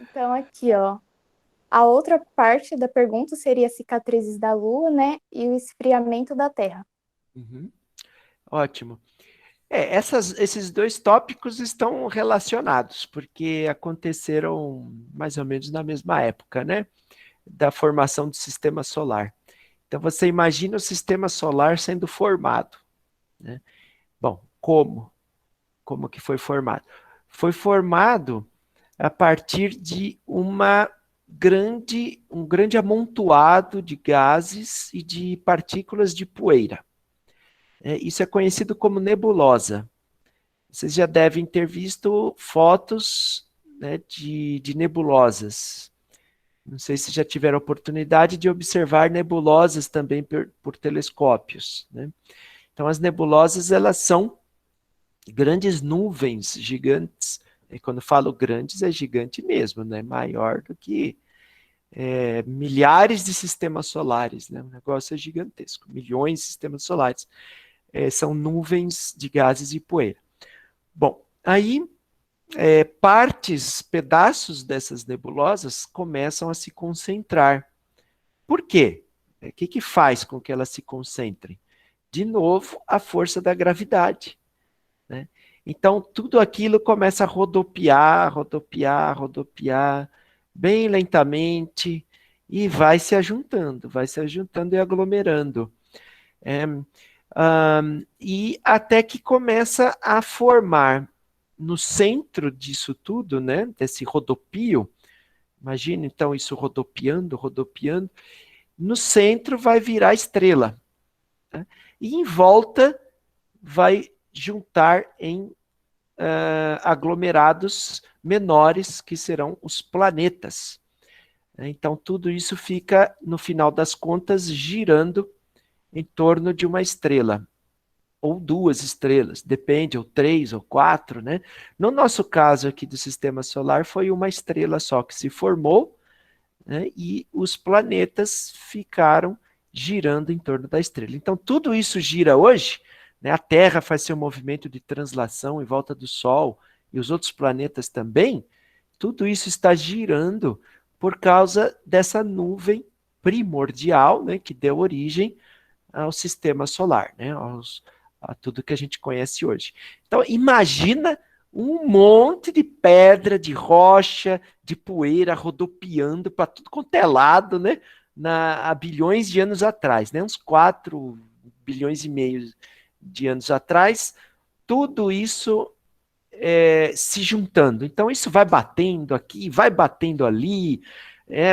[SPEAKER 2] Então, aqui, ó. A outra parte da pergunta seria cicatrizes da Lua, né, e o esfriamento da Terra.
[SPEAKER 3] Uhum. Ótimo. Esses dois tópicos estão relacionados, porque aconteceram mais ou menos na mesma época, né? Da formação do sistema solar. Então, você imagina o sistema solar sendo formado, né? Bom, como? Como que foi formado? Foi formado a partir de um grande amontoado de gases e de partículas de poeira. Isso é conhecido como nebulosa. Vocês já devem ter visto fotos, né, de nebulosas. Não sei se já tiveram oportunidade de observar nebulosas também por telescópios, né? Então, as nebulosas, elas são grandes nuvens gigantes. E quando falo grandes, é gigante mesmo, né? Maior do que milhares de sistemas solares, né? O negócio é gigantesco, milhões de sistemas solares. São nuvens de gases e poeira. Bom, aí pedaços dessas nebulosas começam a se concentrar. Por quê? O que faz com que elas se concentrem? De novo, a força da gravidade, né? Então, tudo aquilo começa a rodopiar, bem lentamente, e vai se ajuntando e aglomerando. E até que começa a formar no centro disso tudo, né, desse rodopio, imagina então isso rodopiando, no centro vai virar estrela, né, e em volta vai juntar em aglomerados menores, que serão os planetas. Então, tudo isso fica, no final das contas, girando em torno de uma estrela, ou 2 estrelas, depende, ou 3 ou 4, né? No nosso caso aqui do sistema solar, foi uma estrela só que se formou, né, e os planetas ficaram girando em torno da estrela. Então, tudo isso gira hoje, né? A Terra faz seu movimento de translação em volta do Sol, e os outros planetas também, tudo isso está girando por causa dessa nuvem primordial, né, que deu origem ao sistema solar, né, a tudo que a gente conhece hoje. Então, imagina um monte de pedra, de rocha, de poeira rodopiando para tudo quanto é lado, né, há bilhões de anos atrás, né, uns 4 bilhões e meio de anos atrás, tudo isso se juntando. Então, isso vai batendo aqui, vai batendo ali,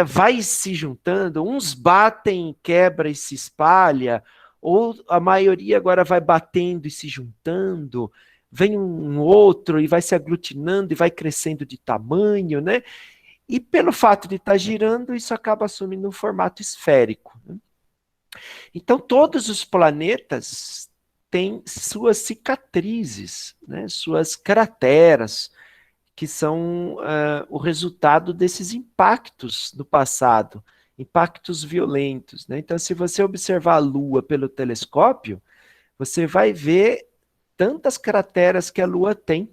[SPEAKER 3] vai se juntando, uns batem, quebra e se espalha, ou a maioria agora vai batendo e se juntando, vem um outro e vai se aglutinando e vai crescendo de tamanho, né? E pelo fato de estar girando, isso acaba assumindo um formato esférico, né? Então, todos os planetas têm suas cicatrizes, né? Suas crateras, que são o resultado desses impactos no passado, impactos violentos, né? Então, se você observar a Lua pelo telescópio, você vai ver tantas crateras que a Lua tem,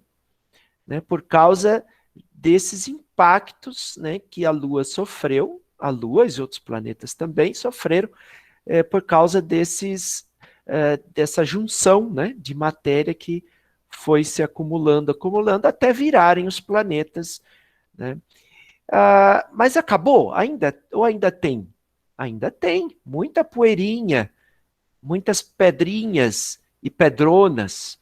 [SPEAKER 3] né, por causa desses impactos, né, que a Lua sofreu, a Lua e outros planetas também sofreram, por causa dessa junção, né, de matéria que foi se acumulando, até virarem os planetas, né? Mas acabou? Ainda tem? Ainda tem, muita poeirinha, muitas pedrinhas e pedronas,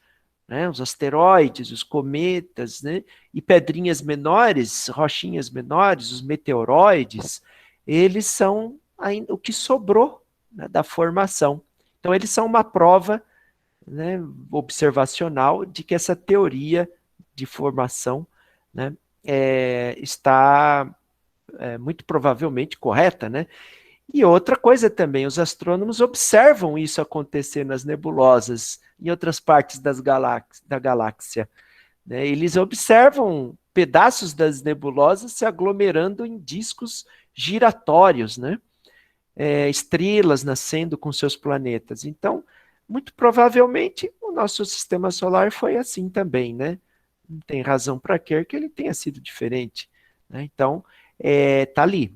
[SPEAKER 3] né? Os asteroides, os cometas, né? E pedrinhas menores, rochinhas menores, os meteoroides, eles são ainda o que sobrou, né, da formação. Então, eles são uma prova, né, observacional de que essa teoria de formação, né, está muito provavelmente correta, né? E outra coisa também, os astrônomos observam isso acontecer nas nebulosas em outras partes da galáxia, né? Eles observam pedaços das nebulosas se aglomerando em discos giratórios, né? Estrelas nascendo com seus planetas. Então, muito provavelmente, o nosso sistema solar foi assim também, né? Não tem razão para crer que ele tenha sido diferente, né? Então, tá ali.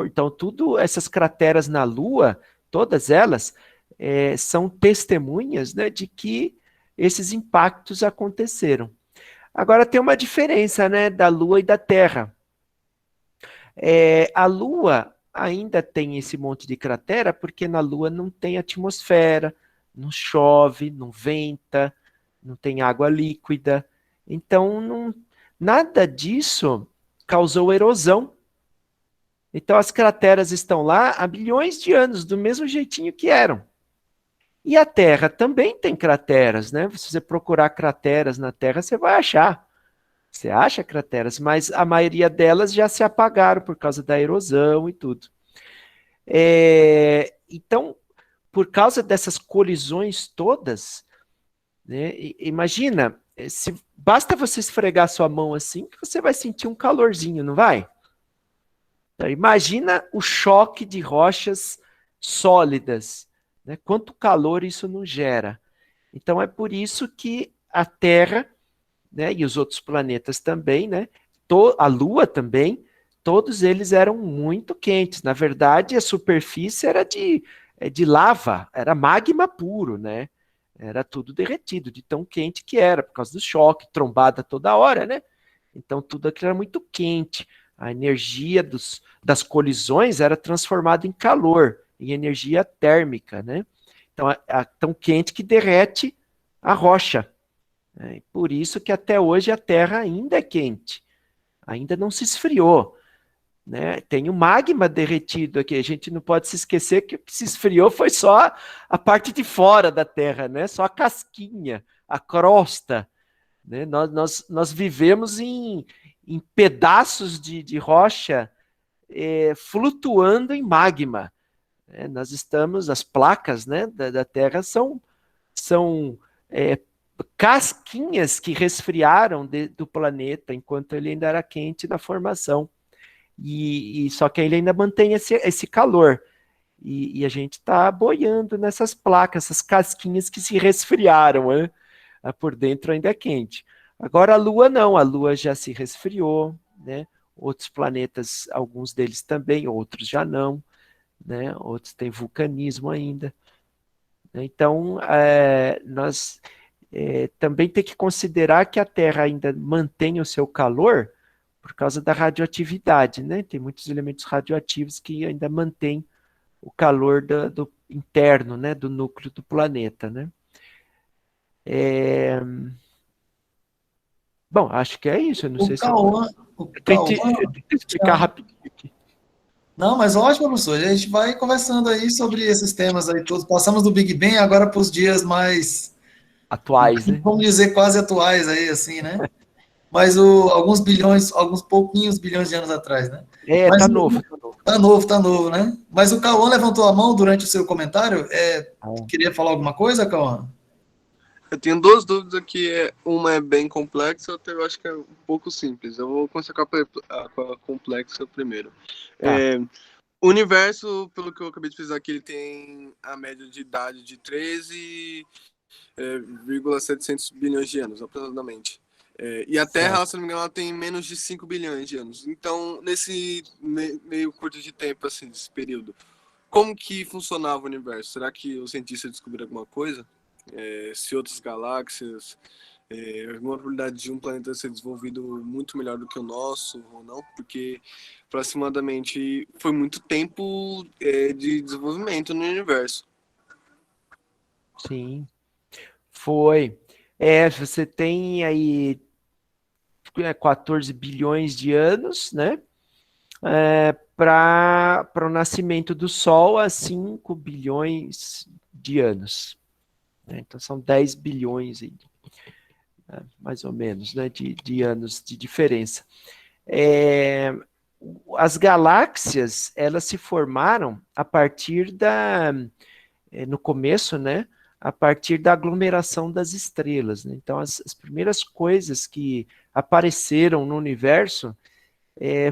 [SPEAKER 3] Então, tudo essas crateras na Lua, todas elas, são testemunhas, né, de que esses impactos aconteceram. Agora, tem uma diferença, né, da Lua e da Terra. A Lua ainda tem esse monte de cratera porque na Lua não tem atmosfera, não chove, não venta, não tem água líquida. Então, nada disso causou erosão. Então, as crateras estão lá há bilhões de anos, do mesmo jeitinho que eram. E a Terra também tem crateras, né? Se você procurar crateras na Terra, você vai achar. Você acha crateras, mas a maioria delas já se apagaram por causa da erosão e tudo. Então, por causa dessas colisões todas, né, imagina, basta você esfregar sua mão assim, que você vai sentir um calorzinho, não vai? Então, imagina o choque de rochas sólidas, né? Quanto calor isso não gera. Então, é por isso que a Terra, né, e os outros planetas também, né, a Lua também, todos eles eram muito quentes. Na verdade, a superfície era de lava, era magma puro, né? Era tudo derretido, de tão quente que era, por causa do choque, trombada toda hora, né? Então, tudo aquilo era muito quente. A energia das colisões era transformada em calor, em energia térmica, né? Então, tão quente que derrete a rocha. Por isso que até hoje a Terra ainda é quente, ainda não se esfriou, né? Tem o magma derretido aqui, a gente não pode se esquecer que o que se esfriou foi só a parte de fora da Terra, né? Só a casquinha, a crosta, né? Nós vivemos em pedaços de rocha flutuando em magma. Né? Nós estamos, as placas, né, da Terra são casquinhas que resfriaram do planeta enquanto ele ainda era quente na formação. E só que ele ainda mantém esse calor. E a gente está boiando nessas placas, essas casquinhas que se resfriaram, né? Por dentro ainda é quente. Agora a Lua não, a Lua já se resfriou, né? Outros planetas, alguns deles também, outros já não, né? Outros têm vulcanismo ainda. Então, nós também tem que considerar que a Terra ainda mantém o seu calor por causa da radioatividade, né? Tem muitos elementos radioativos que ainda mantêm o calor do interno, né? Do núcleo do planeta, né? Bom, acho que é isso. Eu não sei se
[SPEAKER 1] O
[SPEAKER 3] eu
[SPEAKER 1] Cauã,
[SPEAKER 3] tento explicar rapidinho aqui.
[SPEAKER 1] não, mas ótimo, professor. A gente vai conversando aí sobre esses temas aí todos. Passamos do Big Bang agora para os dias mais,
[SPEAKER 3] Atuais, né?
[SPEAKER 1] vamos dizer, quase atuais aí, assim, né? Mas alguns bilhões, alguns pouquinhos bilhões de anos atrás, né? Mas
[SPEAKER 3] Tá novo.
[SPEAKER 1] tá novo, né? Mas o Cauã levantou a mão durante o seu comentário. Queria falar alguma coisa, Cauã?
[SPEAKER 5] Eu tenho duas dúvidas aqui. Uma é bem complexa, outra eu acho que é um pouco simples. Eu vou começar com a complexa primeiro.
[SPEAKER 3] Tá.
[SPEAKER 5] O universo, pelo que eu acabei de pesquisar aqui, ele tem a média de idade de 13,700 bilhões de anos, aproximadamente. E a Terra,
[SPEAKER 3] Certo.
[SPEAKER 5] se não me engano, ela tem menos de 5 bilhões de anos. Então, nesse meio curto de tempo, assim, desse período, como que funcionava o universo? Será que os cientistas descobriram alguma coisa? Se outras galáxias, alguma probabilidade de um planeta ser desenvolvido muito melhor do que o nosso ou não? Porque aproximadamente foi muito tempo de desenvolvimento no universo.
[SPEAKER 3] Sim, foi. Você tem aí 14 bilhões de anos, né? Para o nascimento do Sol, a 5 bilhões de anos. Né? Então, são 10 bilhões, aí, mais ou menos, né, de anos de diferença. As galáxias, elas se formaram a partir no começo, né, a partir da aglomeração das estrelas. Né? Então, as primeiras coisas que apareceram no universo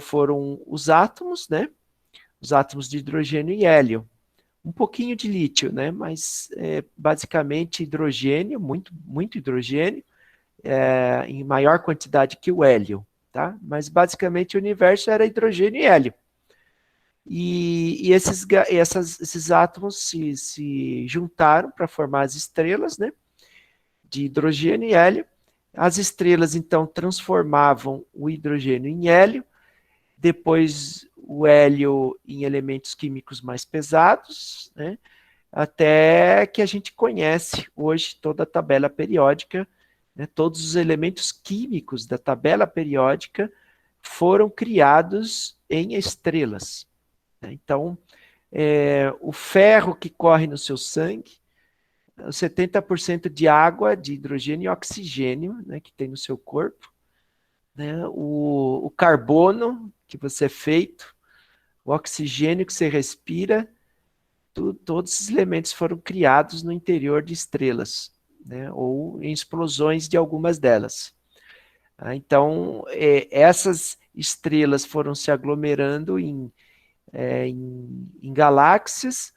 [SPEAKER 3] foram os átomos, né? Os átomos de hidrogênio e hélio. Um pouquinho de lítio, né? Mas basicamente hidrogênio, muito hidrogênio, em maior quantidade que o hélio, tá? Mas basicamente o universo era hidrogênio e hélio. E esses átomos se juntaram para formar as estrelas, né? De hidrogênio e hélio. As estrelas, então, transformavam o hidrogênio em hélio, depois o hélio em elementos químicos mais pesados, né? Até que a gente conhece hoje toda a tabela periódica, né? Todos os elementos químicos da tabela periódica foram criados em estrelas. Né? Então, o ferro que corre no seu sangue, 70% de água, de hidrogênio e oxigênio, né, que tem no seu corpo, né, o carbono que você é feito, o oxigênio que você respira, todos esses elementos foram criados no interior de estrelas, né, ou em explosões de algumas delas. Então, estrelas foram se aglomerando em galáxias,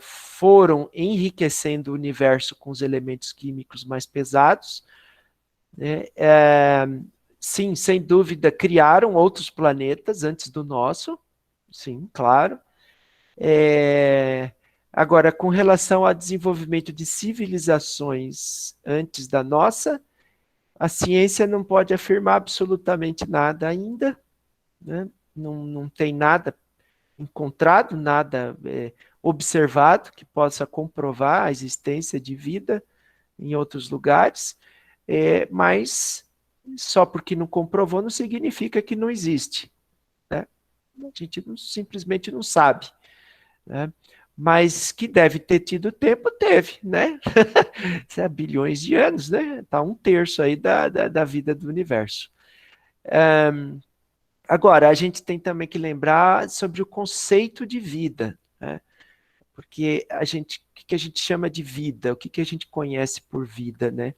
[SPEAKER 3] foram enriquecendo o universo com os elementos químicos mais pesados, né? Sim, sem dúvida, criaram outros planetas antes do nosso, sim, claro. Agora, com relação ao desenvolvimento de civilizações antes da nossa, a ciência não pode afirmar absolutamente nada ainda, né? Não tem nada encontrado, nada observado que possa comprovar a existência de vida em outros lugares, mas só porque não comprovou não significa que não existe, né? A gente simplesmente não sabe, né? Mas que deve ter tido tempo, teve, né? Isso é bilhões de anos, né? Está 1/3 aí da vida do universo. Agora, a gente tem também que lembrar sobre o conceito de vida, né? Porque o que a gente chama de vida? O que a gente conhece por vida, né?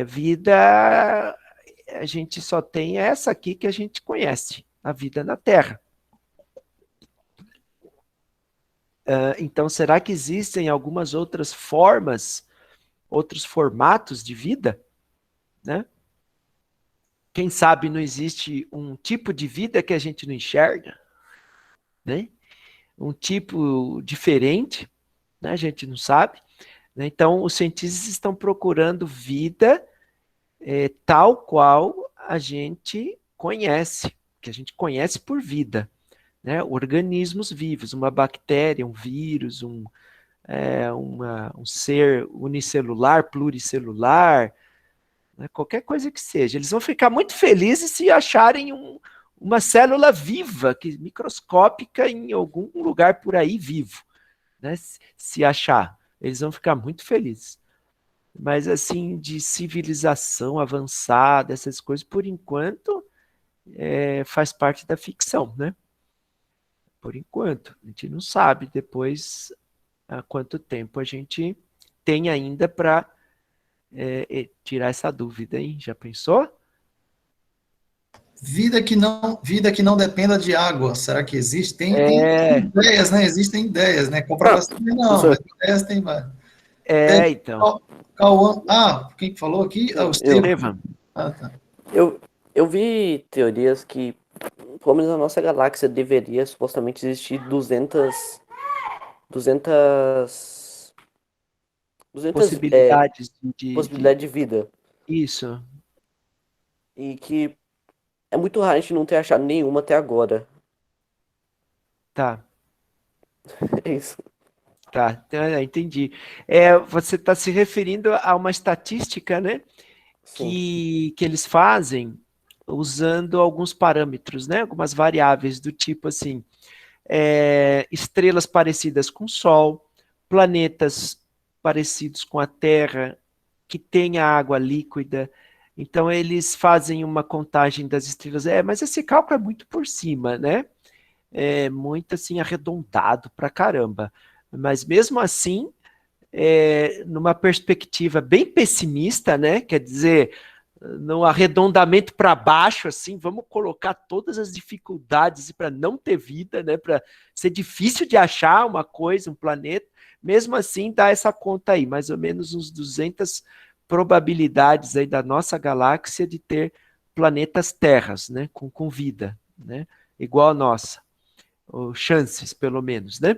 [SPEAKER 3] Vida, a gente só tem essa aqui que a gente conhece, a vida na Terra. Então, será que existem algumas outras formas, outros formatos de vida, né? Quem sabe não existe um tipo de vida que a gente não enxerga, né? Um tipo diferente, né? A gente não sabe, né? Então, os cientistas estão procurando vida tal qual a gente conhece, que a gente conhece por vida, né? Organismos vivos, uma bactéria, um vírus, um ser unicelular, pluricelular, né? Qualquer coisa que seja. Eles vão ficar muito felizes se acharem uma célula viva, microscópica, em algum lugar por aí vivo, né? Se achar, eles vão ficar muito felizes. Mas assim, de civilização avançada, essas coisas, por enquanto, faz parte da ficção, né? Por enquanto, a gente não sabe depois há quanto tempo a gente tem ainda para tirar essa dúvida, hein? Já pensou?
[SPEAKER 1] Vida que não dependa de água. Será que existe? Tem ideias, né? Existem ideias, né? Comprovação não, mas ideias tem várias.
[SPEAKER 3] Então.
[SPEAKER 1] Cauã. Quem falou aqui? O
[SPEAKER 3] Estevam.
[SPEAKER 1] Tá.
[SPEAKER 6] Eu vi teorias que, pelo menos na nossa galáxia, deveria supostamente existir 200
[SPEAKER 3] possibilidades
[SPEAKER 6] possibilidade de vida.
[SPEAKER 3] Isso.
[SPEAKER 6] E que é muito raro a gente não ter achado nenhuma até agora.
[SPEAKER 3] Tá.
[SPEAKER 6] É isso.
[SPEAKER 3] Tá, entendi. Você está se referindo a uma estatística, né? Que eles fazem usando alguns parâmetros, né? Algumas variáveis do tipo assim, estrelas parecidas com o Sol, planetas parecidos com a Terra, que tenha água líquida. Então, eles fazem uma contagem das estrelas. Mas esse cálculo é muito por cima, né? É muito assim arredondado pra caramba. Mas mesmo assim, numa perspectiva bem pessimista, né? Quer dizer, no arredondamento para baixo, assim, vamos colocar todas as dificuldades para não ter vida, né? Para ser difícil de achar uma coisa, um planeta. Mesmo assim, dá essa conta aí, mais ou menos uns 200 probabilidades aí da nossa galáxia de ter planetas terras, né? Com vida, né? Igual a nossa. Ou chances, pelo menos, né?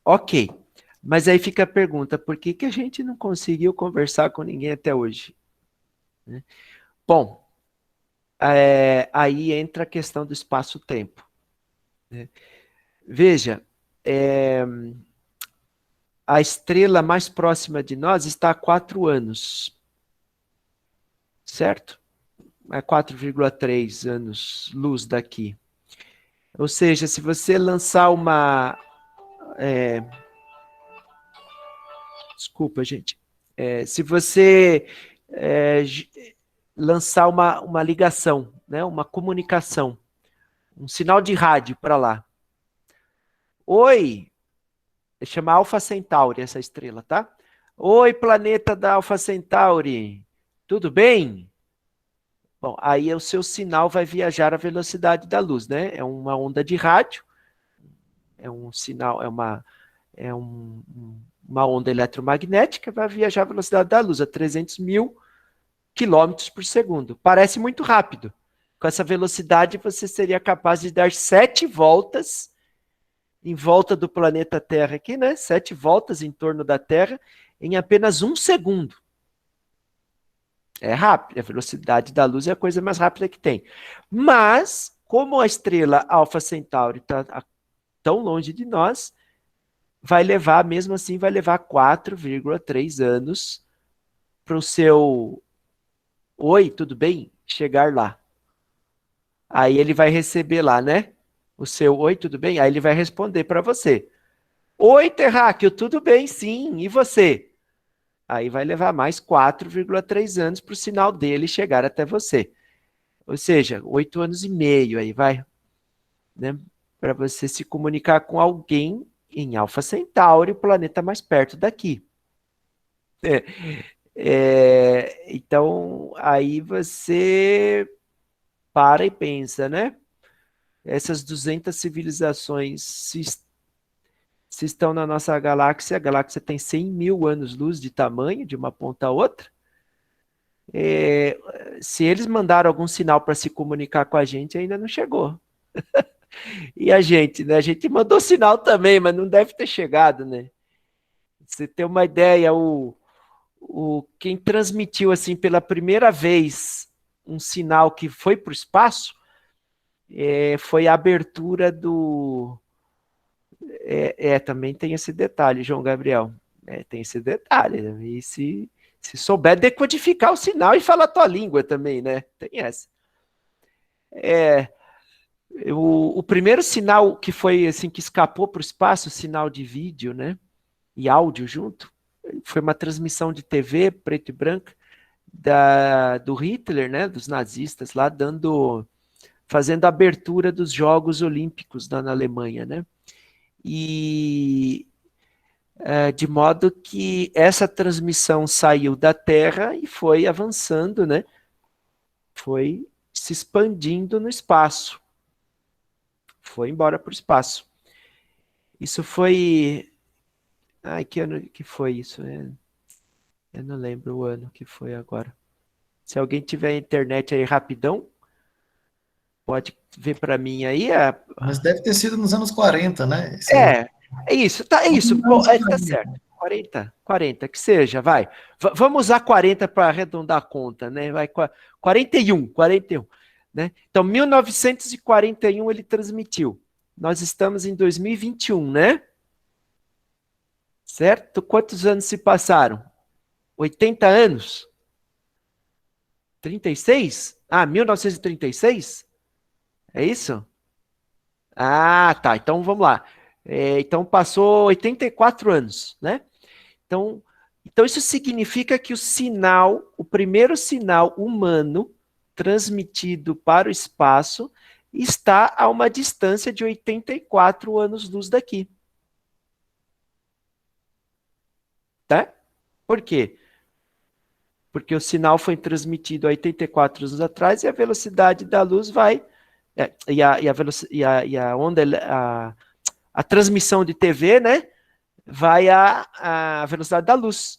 [SPEAKER 3] Ok. Mas aí fica a pergunta, por que a gente não conseguiu conversar com ninguém até hoje? Né? Bom, aí entra a questão do espaço-tempo. Né? Veja, a estrela mais próxima de nós está a 4 anos, certo? É 4,3 anos-luz daqui. Ou seja, se você lançar uma... Desculpa, gente. Se você lançar uma ligação, né, uma comunicação, um sinal de rádio para lá. Oi, chama Alpha Centauri essa estrela, tá? Oi, planeta da Alpha Centauri, tudo bem? Bom, aí o seu sinal vai viajar à velocidade da luz, né? É uma onda de rádio, é um sinal, uma onda eletromagnética, vai viajar à velocidade da luz, a 300 mil quilômetros por segundo. Parece muito rápido. Com essa velocidade, você seria capaz de dar 7 voltas em volta do planeta Terra aqui, né? 7 voltas em torno da Terra em apenas 1 segundo. É rápido, a velocidade da luz é a coisa mais rápida que tem. Mas, como a estrela Alpha Centauri está tão longe de nós, vai levar, mesmo assim, vai levar 4,3 anos para o seu oi, tudo bem? Chegar lá. Aí ele vai receber lá, né? O seu oi, tudo bem? Aí ele vai responder para você. Oi, terráqueo, tudo bem? Sim, e você? Aí vai levar mais 4,3 anos para o sinal dele chegar até você. Ou seja, 8 anos e meio aí vai, né? Para você se comunicar com alguém em Alpha Centauri, o planeta mais perto daqui. Então, aí você para e pensa, né? Essas 200 civilizações se estão na nossa galáxia, a galáxia tem 100 mil anos-luz de tamanho, de uma ponta a outra. Se eles mandaram algum sinal para se comunicar com a gente, ainda não chegou. E a gente, né? A gente mandou sinal também, mas não deve ter chegado, né? Você tem uma ideia, quem transmitiu assim pela primeira vez um sinal que foi para o espaço foi a abertura do... também tem esse detalhe, João Gabriel. Tem esse detalhe. Né? E se souber decodificar o sinal e falar a tua língua também, né? Tem essa. O primeiro sinal que foi assim, que escapou para o espaço, sinal de vídeo, né? E áudio junto, foi uma transmissão de TV, preto e branco, do Hitler, né? Dos nazistas lá, fazendo a abertura dos Jogos Olímpicos na Alemanha, né? E de modo que essa transmissão saiu da Terra e foi avançando, né? Foi se expandindo no espaço. Foi embora para o espaço. Isso foi... Ai, que ano que foi isso? Eu não lembro o ano que foi agora. Se alguém tiver internet aí rapidão, pode ver para mim aí.
[SPEAKER 1] Mas deve ter sido nos anos 40, né?
[SPEAKER 3] É isso, tá, é isso. Bom, tá certo. 40, que seja, vai. Vamos usar 40 para arredondar a conta, né? Vai 41, né? Então, 1941 ele transmitiu. Nós estamos em 2021, né? Certo? Quantos anos se passaram? 80 anos? 36? 1936? É isso? Tá. Então vamos lá. Então passou 84 anos, né? Então isso significa que o primeiro sinal humano transmitido para o espaço está a uma distância de 84 anos-luz daqui. Tá? Por quê? Porque o sinal foi transmitido há 84 anos atrás e a velocidade da luz vai... a onda... A transmissão de TV, né? Vai à velocidade da luz.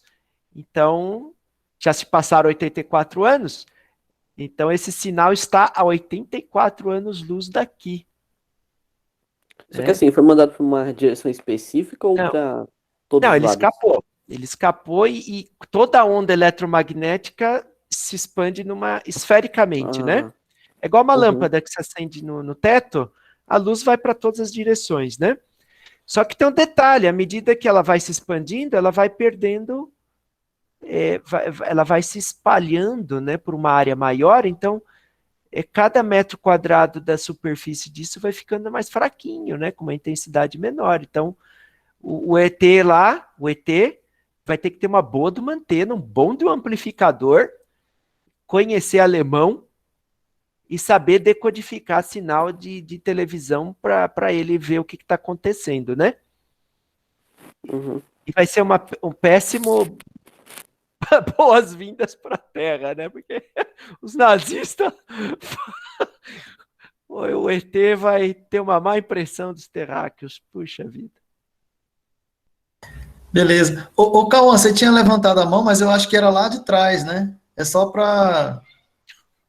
[SPEAKER 3] Então, já se passaram 84 anos, então esse sinal está a 84 anos-luz daqui.
[SPEAKER 6] Só que assim, foi mandado para uma direção específica ou para todos os
[SPEAKER 3] lados?
[SPEAKER 6] Não,
[SPEAKER 3] ele escapou e toda a onda eletromagnética se expande esfericamente, né? É igual uma lâmpada que se acende no teto, a luz vai para todas as direções, né? Só que tem um detalhe, à medida que ela vai se expandindo, ela vai perdendo, ela vai se espalhando, né, por uma área maior, então cada metro quadrado da superfície disso vai ficando mais fraquinho, né, com uma intensidade menor. Então, o ET vai ter que ter uma boa de uma antena, um bom de um amplificador, conhecer alemão, e saber decodificar sinal de televisão para ele ver o que está acontecendo, né? E vai ser um péssimo boas-vindas para a Terra, né? Porque os nazistas... O ET vai ter uma má impressão dos terráqueos. Puxa vida.
[SPEAKER 1] Beleza. Ô, Cauã, você tinha levantado a mão, mas eu acho que era lá de trás, né? É só para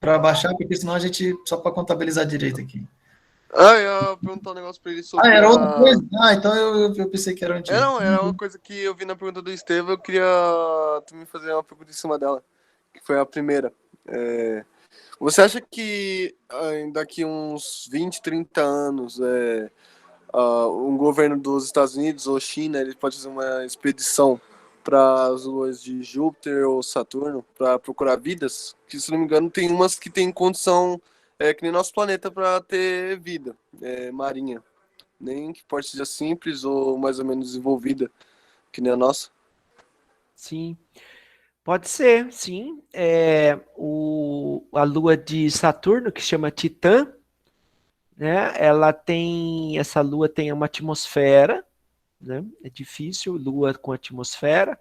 [SPEAKER 1] baixar, porque senão a gente... Só para contabilizar direito aqui.
[SPEAKER 5] Eu ia perguntar um negócio pra ele sobre
[SPEAKER 1] Era outra coisa? Então eu pensei que era antigo.
[SPEAKER 5] Não, era uma coisa que eu vi na pergunta do Estevão, eu queria também fazer uma pergunta em cima dela, que foi a primeira. Você acha que daqui uns 20, 30 anos, um governo dos Estados Unidos ou China, ele pode fazer uma expedição para as luas de Júpiter ou Saturno para procurar vidas? Que, se não me engano, tem umas que tem condição, que nem nosso planeta, para ter vida marinha. Nem que pode ser simples ou mais ou menos desenvolvida, que nem a nossa.
[SPEAKER 3] Sim, pode ser, sim. A lua de Saturno, que chama Titã, né? Essa lua tem uma atmosfera, né? É difícil, lua com atmosfera.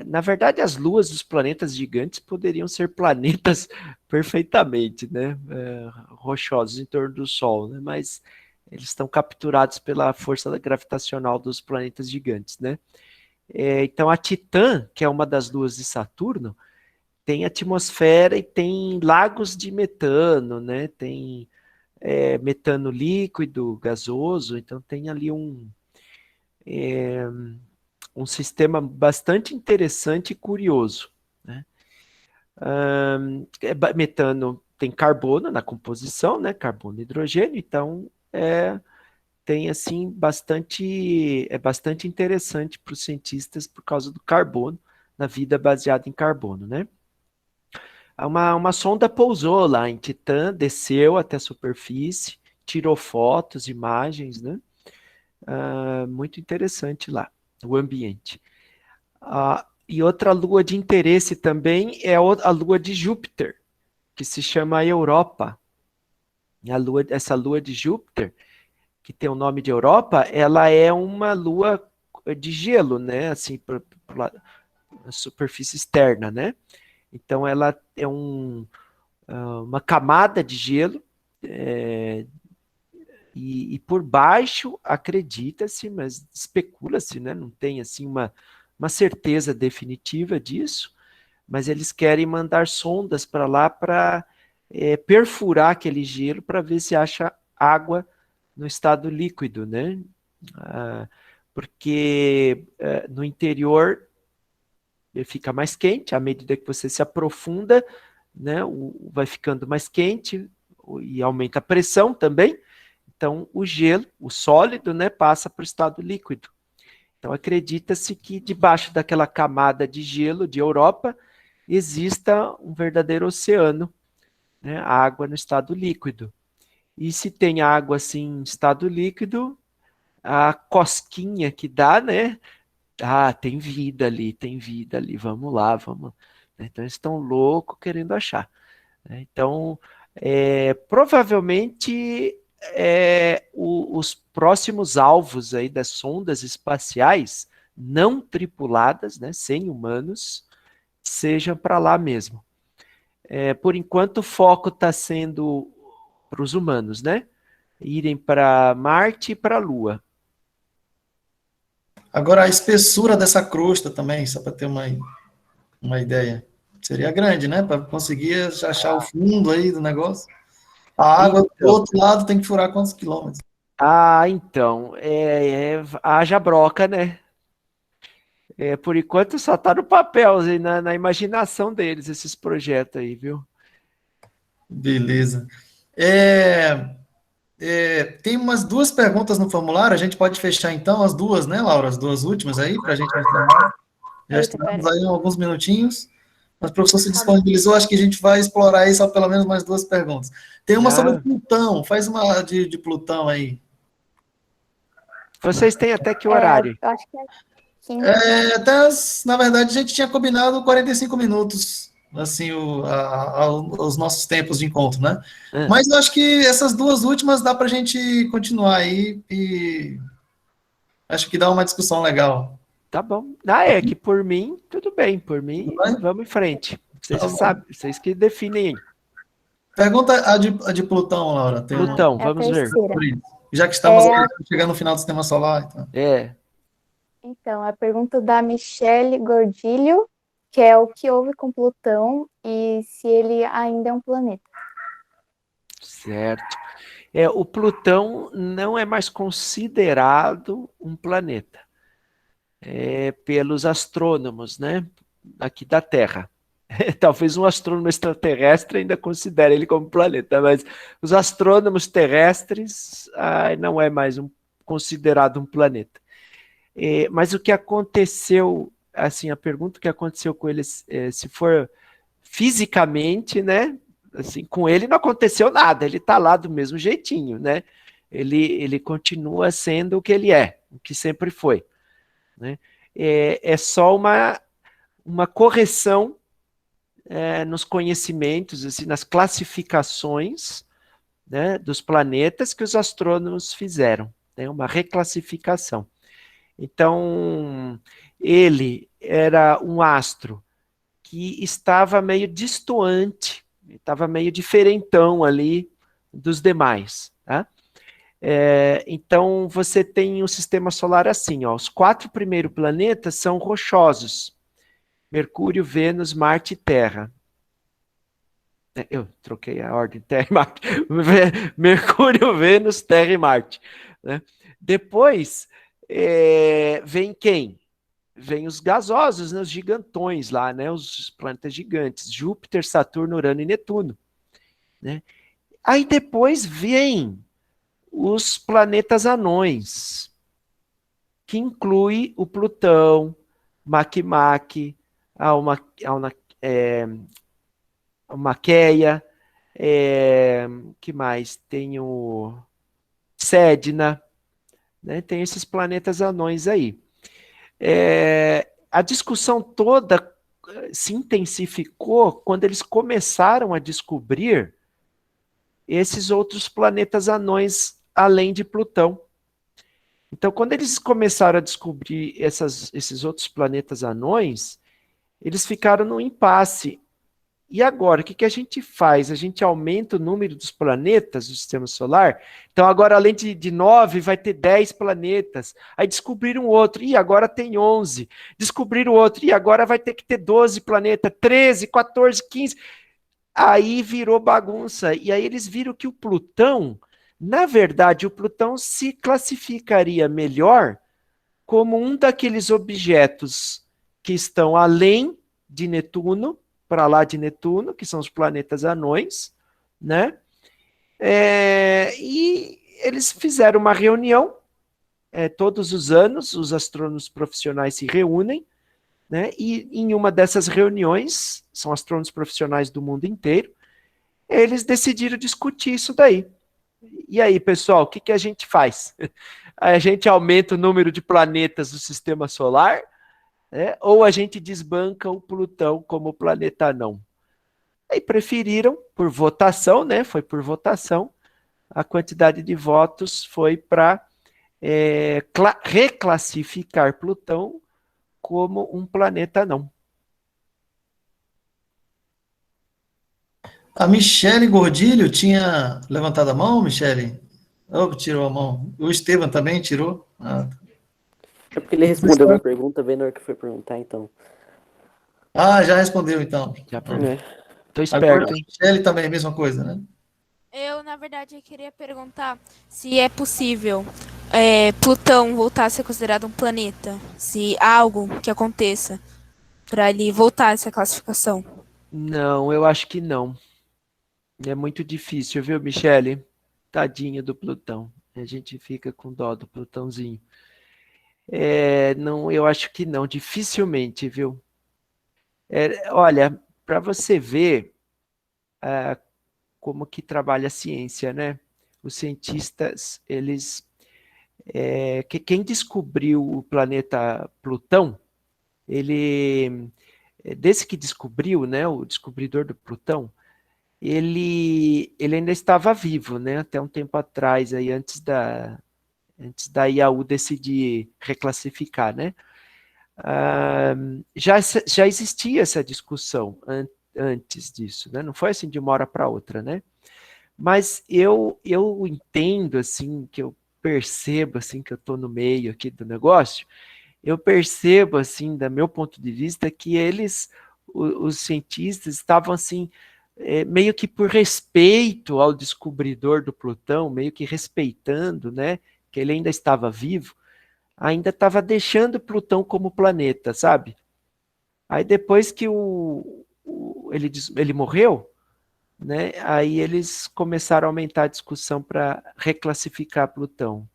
[SPEAKER 3] Na verdade, as luas dos planetas gigantes poderiam ser planetas perfeitamente, né? Rochosos em torno do Sol, né? Mas eles estão capturados pela força gravitacional dos planetas gigantes, né? Então, a Titã, que é uma das luas de Saturno, tem atmosfera e tem lagos de metano, né? Tem metano líquido, gasoso, então tem ali um sistema bastante interessante e curioso, né? Metano tem carbono na composição, né? Carbono e hidrogênio, então tem assim bastante interessante para os cientistas por causa do carbono, na vida baseada em carbono, né? Uma sonda pousou lá em Titã, desceu até a superfície, tirou fotos, imagens, né? Muito interessante lá, o ambiente. E outra lua de interesse também é a lua de Júpiter, que se chama Europa. Essa lua de Júpiter, que tem o nome de Europa, ela é uma lua de gelo, né? Assim, na superfície externa, né? Então, ela é uma camada de gelo, e por baixo acredita-se, mas especula-se, né? Não tem assim uma certeza definitiva disso, mas eles querem mandar sondas para lá para perfurar aquele gelo para ver se acha água no estado líquido, né? Porque no interior fica mais quente, à medida que você se aprofunda, né? Vai ficando mais quente e aumenta a pressão também. Então, o gelo, o sólido, né, passa para o estado líquido. Então, acredita-se que debaixo daquela camada de gelo de Europa exista um verdadeiro oceano, né, água no estado líquido. E se tem água assim em estado líquido, a cosquinha que dá, né? Tem vida ali, vamos lá, vamos. Então, eles estão loucos querendo achar. Então, provavelmente os próximos alvos aí das sondas espaciais não tripuladas, né, sem humanos, sejam para lá mesmo. Por enquanto, o foco está sendo para os humanos, né? Irem para Marte e para a Lua.
[SPEAKER 1] Agora, a espessura dessa crosta também, só para ter uma ideia. Seria grande, né? Para conseguir achar o fundo aí do negócio. A água do outro lado tem que furar quantos quilômetros?
[SPEAKER 3] Então, haja broca, né? Por enquanto só está no papel, na imaginação deles, esses projetos aí, viu?
[SPEAKER 1] Beleza. Tem umas duas perguntas no formulário, a gente pode fechar então as duas, né, Laura? As duas últimas aí, para a gente encerrar. Já estamos aí alguns minutinhos, mas o professor se disponibilizou, acho que a gente vai explorar aí só pelo menos mais duas perguntas. Tem uma sobre Plutão, faz uma de Plutão aí.
[SPEAKER 3] Vocês têm até que horário?
[SPEAKER 2] Eu acho que é 15.
[SPEAKER 1] Na verdade, a gente tinha combinado 45 minutos, assim, os nossos tempos de encontro, né? Mas eu acho que essas duas últimas dá para a gente continuar aí e acho que dá uma discussão legal.
[SPEAKER 3] Tá bom. Ah, é que por mim, tudo bem. Por mim,
[SPEAKER 1] Tudo bem?
[SPEAKER 3] vamos em frente. Vocês
[SPEAKER 1] Tá bom.
[SPEAKER 3] sabem, vocês que definem.
[SPEAKER 1] Pergunta a de Plutão, Laura. Tem uma
[SPEAKER 3] Plutão,
[SPEAKER 2] É a
[SPEAKER 3] vamos ver.
[SPEAKER 2] terceira.
[SPEAKER 1] sobre isso. Já que estamos
[SPEAKER 2] É,
[SPEAKER 1] chegando no final do sistema solar. Então.
[SPEAKER 2] então, a pergunta da Michele Gordilho, que é o que houve com Plutão e se ele ainda é um planeta.
[SPEAKER 3] Certo. O Plutão não é mais considerado um planeta pelos astrônomos, né? Aqui da Terra. Talvez um astrônomo extraterrestre ainda considere ele como planeta, mas os astrônomos terrestres não é mais considerado um planeta. Mas o que aconteceu, assim, a pergunta que aconteceu com ele, se for fisicamente, né? Assim, com ele não aconteceu nada, ele está lá do mesmo jeitinho, né? Ele continua sendo o que ele é, o que sempre foi, né? É só uma correção nos conhecimentos, assim, nas classificações, né, dos planetas que os astrônomos fizeram, né, uma reclassificação. Então, ele era um astro que estava meio distoante, estava meio diferentão ali dos demais, tá? Então, você tem o sistema solar assim, ó, os 4 primeiros planetas são rochosos, Mercúrio, Vênus, Marte e Terra. Eu troquei a ordem, Terra e Marte. Mercúrio, Vênus, Terra e Marte, né? Depois, vem quem? Vem os gasosos, né, os gigantões lá, né, os planetas gigantes, Júpiter, Saturno, Urano e Netuno, né? Aí depois vem os planetas anões, que inclui o Plutão, Makemake, a Maqueia, que mais? Tem o Sedna, né? Tem esses planetas anões aí. A discussão toda se intensificou quando eles começaram a descobrir esses outros planetas anões além de Plutão. Então, quando eles começaram a descobrir esses outros planetas anões, eles ficaram num impasse. E agora, o que a gente faz? A gente aumenta o número dos planetas do sistema solar. Então, agora, além de 9, vai ter 10 planetas. Aí descobriram outro, e agora tem 11. Descobriram outro, e agora vai ter que ter 12 planetas, 13, 14, 15. Aí virou bagunça. E aí eles viram que o Plutão, na verdade, o Plutão se classificaria melhor como um daqueles objetos que estão além de Netuno, para lá de Netuno, que são os planetas anões, né? E eles fizeram uma reunião, todos os anos, os astrônomos profissionais se reúnem, né? E em uma dessas reuniões, são astrônomos profissionais do mundo inteiro, eles decidiram discutir isso daí. E aí, pessoal, o que a gente faz? A gente aumenta o número de planetas do sistema solar, ou a gente desbanca o Plutão como planeta não? Aí preferiram, por votação, né? Foi por votação, a quantidade de votos foi para reclassificar Plutão como um planeta não.
[SPEAKER 1] A Michele Gordilho tinha levantado a mão, Michele? Oh, tirou a mão. O Estevam também tirou? Tá.
[SPEAKER 6] É porque ele respondeu a minha pergunta bem na hora que foi perguntar, então.
[SPEAKER 1] Já respondeu, então.
[SPEAKER 3] Já
[SPEAKER 6] É.
[SPEAKER 3] tô
[SPEAKER 1] Agora,
[SPEAKER 3] esperto,
[SPEAKER 1] a
[SPEAKER 3] hein?
[SPEAKER 1] Michele também, a mesma coisa, né?
[SPEAKER 9] Eu, na verdade, queria perguntar se é possível Plutão voltar a ser considerado um planeta. Se há algo que aconteça para ele voltar a essa classificação.
[SPEAKER 3] Não, eu acho que não. É muito difícil, viu, Michele? Tadinha do Plutão. A gente fica com dó do Plutãozinho. Não, eu acho que não, dificilmente, viu? Olha, para você ver como que trabalha a ciência, né? Os cientistas, eles... quem descobriu o planeta Plutão, desde que descobriu, né, o descobridor do Plutão, ele ainda estava vivo, né, até um tempo atrás, aí, antes da IAU decidir reclassificar, né? já existia essa discussão antes disso, né? Não foi assim de uma hora para outra, né? Mas eu entendo, assim, que eu percebo, assim, que eu estou no meio aqui do negócio, eu percebo, assim, do meu ponto de vista, que os cientistas estavam, assim, meio que por respeito ao descobridor do Plutão, meio que respeitando, né, que ele ainda estava vivo, ainda estava deixando Plutão como planeta, sabe? Aí depois que ele morreu, né, aí eles começaram a aumentar a discussão para reclassificar Plutão.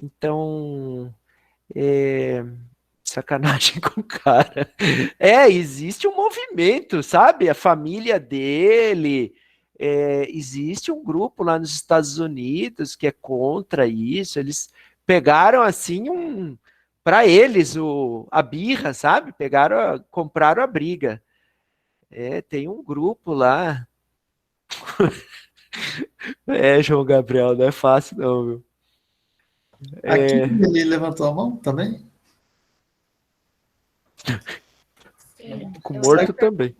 [SPEAKER 3] Então, sacanagem com o cara. Existe um movimento, sabe? A família dele, existe um grupo lá nos Estados Unidos que é contra isso. Eles pegaram assim para eles a birra, sabe? Compraram a briga. Tem um grupo lá. João Gabriel, não é fácil não, viu?
[SPEAKER 1] Aqui ele levantou a mão também?
[SPEAKER 8] Sim,
[SPEAKER 3] Com
[SPEAKER 8] eu
[SPEAKER 3] morto
[SPEAKER 8] ia
[SPEAKER 3] também.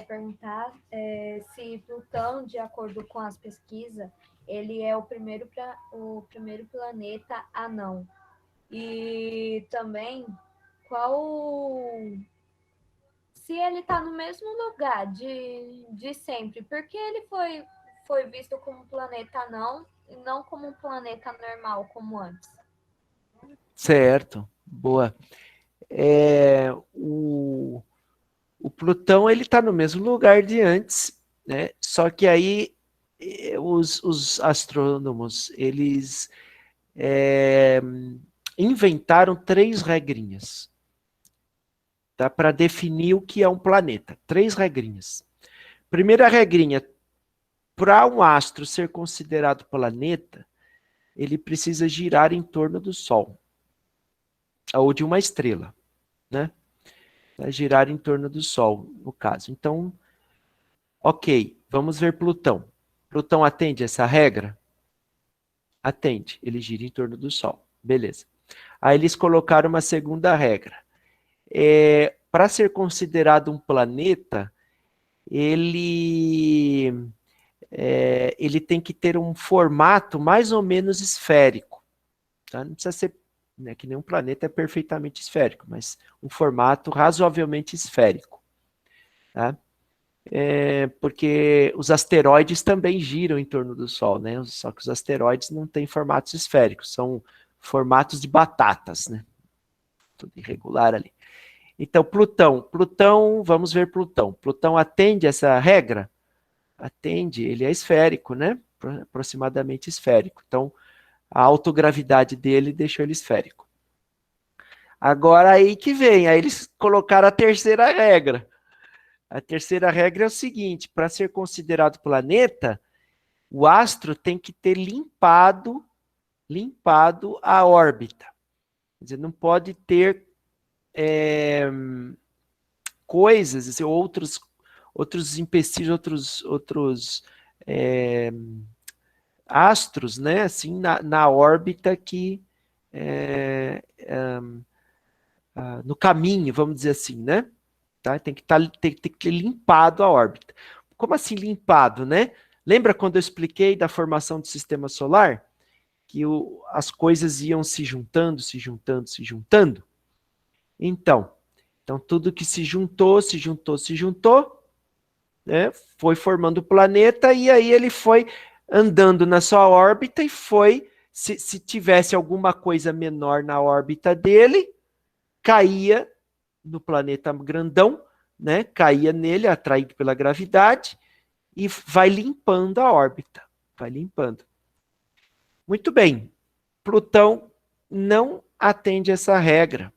[SPEAKER 8] perguntar se Plutão, de acordo com as pesquisas, ele é o primeiro planeta anão. E também se ele está no mesmo lugar de sempre, porque ele foi visto como um planeta anão e não como um planeta normal, como antes.
[SPEAKER 3] Certo, boa. O Plutão ele está no mesmo lugar de antes, né? Só que aí os astrônomos eles inventaram 3 regrinhas, tá? Para definir o que é um planeta. 3 regrinhas. Primeira regrinha: para um astro ser considerado planeta, ele precisa girar em torno do Sol ou de uma estrela, né? Vai girar em torno do Sol, no caso. Então, ok, vamos ver Plutão. Plutão atende essa regra? Atende, ele gira em torno do Sol. Beleza. Aí eles colocaram uma segunda regra. Para ser considerado um planeta, ele tem que ter um formato mais ou menos esférico. Tá? Não precisa ser, né, que nenhum planeta é perfeitamente esférico, mas um formato razoavelmente esférico. Tá? Porque os asteroides também giram em torno do Sol, né? Só que os asteroides não têm formatos esféricos, são formatos de batatas, né? Tudo irregular ali. Então, Plutão, vamos ver Plutão. Plutão atende essa regra? Atende, ele é esférico, né? Aproximadamente esférico. Então, a autogravidade dele deixou ele esférico. Agora aí que vem, aí eles colocaram a terceira regra. A terceira regra é o seguinte: para ser considerado planeta, o astro tem que ter limpado a órbita. Quer dizer, não pode ter coisas, assim, outros empecilhos, outros astros, né, assim, na órbita que no caminho, vamos dizer assim, né? Tá? Tem que ter limpado a órbita. Como assim limpado, né? Lembra quando eu expliquei da formação do sistema solar? Que as coisas iam se juntando, se juntando, se juntando? Então tudo que se juntou, né, foi formando o planeta, e aí ele foi andando na sua órbita e se tivesse alguma coisa menor na órbita dele, caía no planeta grandão, né? Caía nele, atraído pela gravidade, e vai limpando a órbita. Vai limpando. Muito bem. Plutão não atende essa regra.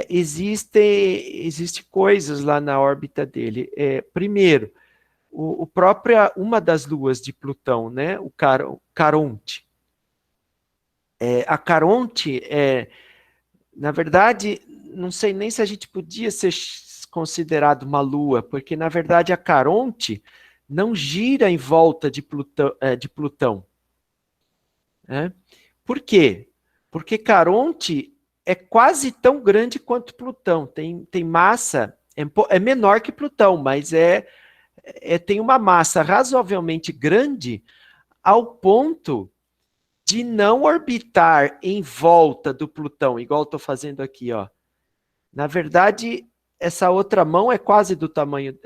[SPEAKER 3] Existe coisas lá na órbita dele. Primeiro, uma das luas de Plutão, né? O Caronte. A Caronte na verdade, não sei nem se a gente podia ser considerado uma lua, porque, na verdade, a Caronte não gira em volta de Plutão. Né? Por quê? Porque Caronte é quase tão grande quanto Plutão. Tem massa, é menor que Plutão, mas tem uma massa razoavelmente grande ao ponto de não orbitar em volta do Plutão, igual estou fazendo aqui, ó. Na verdade, essa outra mão é quase do tamanho...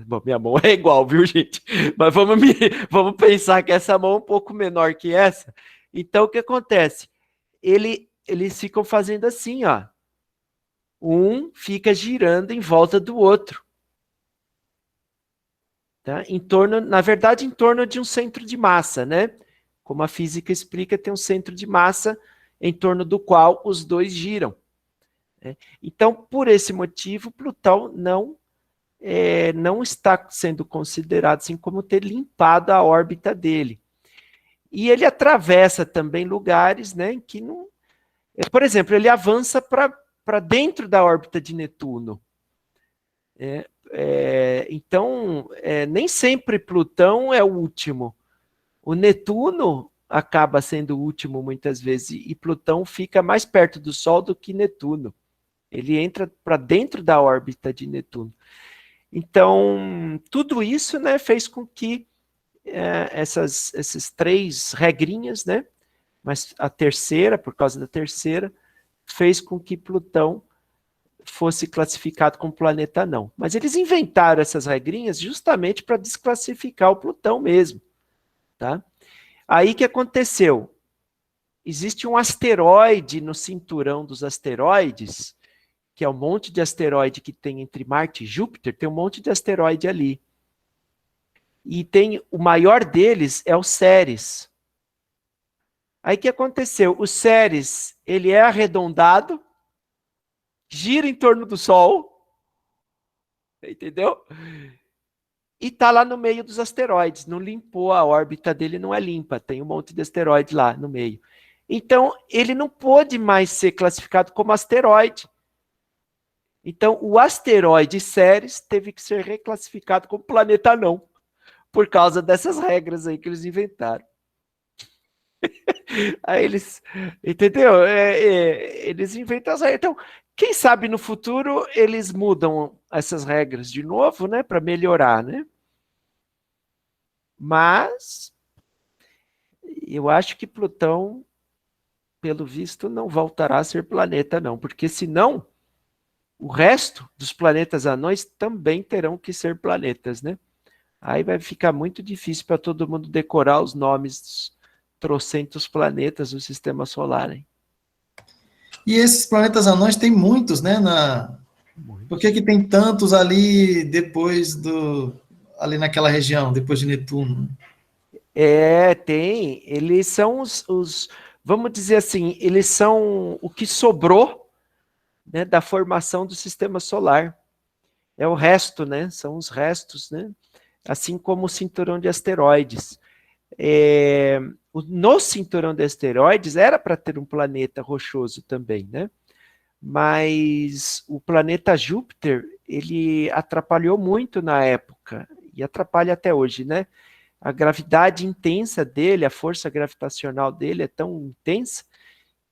[SPEAKER 3] Bom, minha mão é igual, viu, gente? Mas vamos pensar que essa mão é um pouco menor que essa. Então, o que acontece? Eles ficam fazendo assim, ó. Um fica girando em volta do outro. Tá? Na verdade, em torno de um centro de massa, né? Como a física explica, tem um centro de massa em torno do qual os dois giram. Né? Então, por esse motivo, Plutão não está sendo considerado assim como ter limpado a órbita dele. E ele atravessa também lugares, né, em que não... Por exemplo, ele avança para dentro da órbita de Netuno. Então, nem sempre Plutão é o último. O Netuno acaba sendo o último muitas vezes, e Plutão fica mais perto do Sol do que Netuno. Ele entra para dentro da órbita de Netuno. Então, tudo isso, né, fez com que essas 3 regrinhas, né, mas a terceira, por causa da terceira, fez com que Plutão fosse classificado como planeta não. Mas eles inventaram essas regrinhas justamente para desclassificar o Plutão mesmo. Tá? Aí o que aconteceu? Existe um asteroide no cinturão dos asteroides, que é um monte de asteroide que tem entre Marte e Júpiter, tem um monte de asteroide ali. E o maior deles é o Ceres. Aí o que aconteceu? O Ceres, ele é arredondado, gira em torno do Sol, entendeu? E está lá no meio dos asteroides, não limpou a órbita dele, não é limpa, tem um monte de asteroide lá no meio. Então, ele não pôde mais ser classificado como asteroide. Então, o asteroide Ceres teve que ser reclassificado como planeta não, por causa dessas regras aí que eles inventaram. Aí eles, entendeu? Eles inventam as regras. Então, quem sabe no futuro eles mudam essas regras de novo, né, para melhorar, né? Mas eu acho que Plutão, pelo visto, não voltará a ser planeta, não, porque senão o resto dos planetas anões também terão que ser planetas, né? Aí vai ficar muito difícil para todo mundo decorar os nomes dos trocentos planetas do Sistema Solar, hein?
[SPEAKER 1] E esses planetas anões tem muitos, né? Por que tem tantos ali ali naquela região, depois de Netuno?
[SPEAKER 3] Tem. Eles são vamos dizer assim, eles são o que sobrou, né, da formação do Sistema Solar. É o resto, né? São os restos, né? Assim como o cinturão de asteroides. No cinturão de asteroides era para ter um planeta rochoso também, né? Mas o planeta Júpiter, ele atrapalhou muito na época, e atrapalha até hoje, né? A gravidade intensa dele, a força gravitacional dele é tão intensa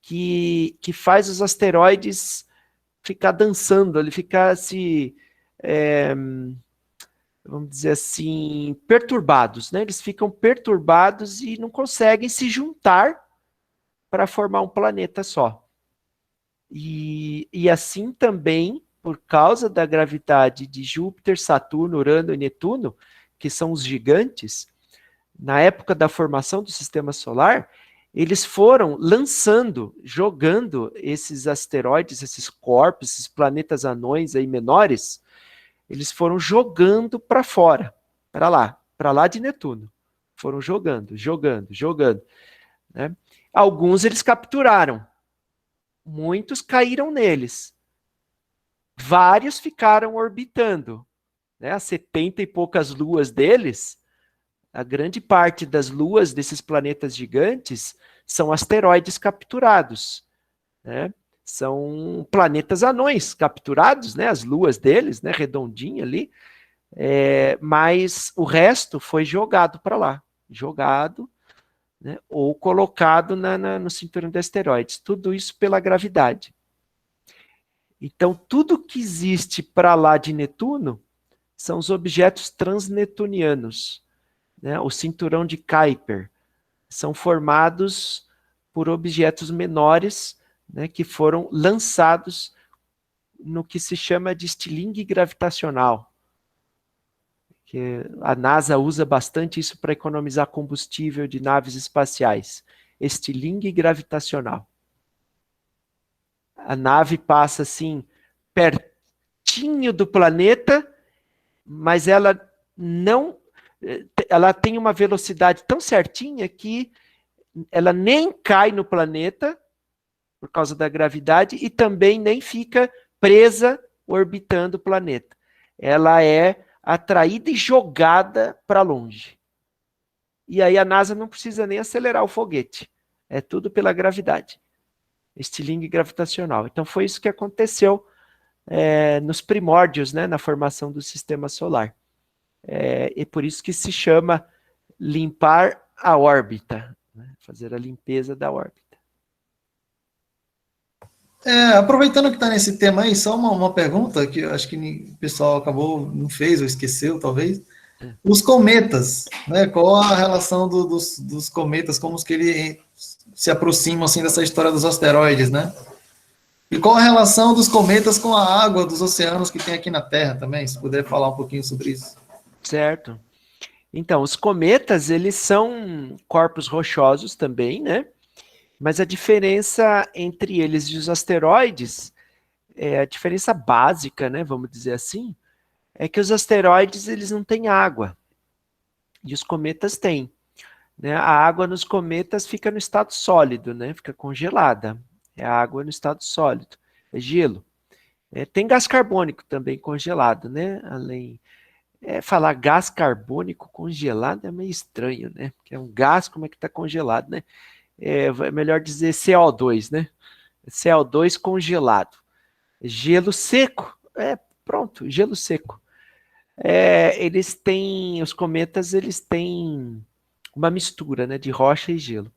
[SPEAKER 3] que faz os asteroides ficar dançando, ele fica vamos dizer assim, perturbados, né? Eles ficam perturbados e não conseguem se juntar para formar um planeta só. E assim também, por causa da gravidade de Júpiter, Saturno, Urano e Netuno, que são os gigantes, na época da formação do Sistema Solar, eles foram jogando esses asteroides, esses corpos, esses planetas anões aí menores, eles foram jogando para fora, para lá de Netuno. Foram jogando. Né? Alguns eles capturaram, muitos caíram neles. Vários ficaram orbitando. Né? As 70 e poucas luas deles, a grande parte das luas desses planetas gigantes são asteroides capturados. Né? São planetas anões capturados, né? As luas deles, né? Redondinha ali, mas o resto foi jogado para lá, jogado, né, ou colocado no cinturão de asteroides. Tudo isso pela gravidade. Então, tudo que existe para lá de Netuno são os objetos transnetunianos, né, o cinturão de Kuiper. São formados por objetos menores, né, que foram lançados no que se chama de estilingue gravitacional. Que a NASA usa bastante isso para economizar combustível de naves espaciais. Estilingue gravitacional. A nave passa assim, pertinho do planeta, mas ela não... Ela tem uma velocidade tão certinha que ela nem cai no planeta, por causa da gravidade, e também nem fica presa orbitando o planeta. Ela é atraída e jogada para longe. E aí a NASA não precisa nem acelerar o foguete. É tudo pela gravidade. Estilingue gravitacional. Então foi isso que aconteceu nos primórdios, né, na formação do sistema solar. E por isso que se chama limpar a órbita, né, fazer a limpeza da órbita.
[SPEAKER 1] Aproveitando que está nesse tema aí, só uma pergunta que eu acho que o pessoal acabou, não fez ou esqueceu, talvez. Os cometas, né? Qual a relação dos cometas, como que eles se aproximam assim, dessa história dos asteroides, né? E qual a relação dos cometas com a água dos oceanos que tem aqui na Terra também, se puder falar um pouquinho sobre isso.
[SPEAKER 3] Certo. Então, os cometas, eles são corpos rochosos também, né? Mas a diferença entre eles e os asteroides, a diferença básica, né, vamos dizer assim, é que os asteroides eles não têm água, e os cometas têm. Né? A água nos cometas fica no estado sólido, né, fica congelada. É a água no estado sólido, é gelo. Tem gás carbônico também congelado, né? Além, falar gás carbônico congelado é meio estranho, né? Porque é um gás, como é que está congelado, né? É melhor dizer CO2, né? CO2 congelado. Gelo seco, pronto, gelo seco. Eles têm, os cometas, eles têm uma mistura, né, de rocha e gelo.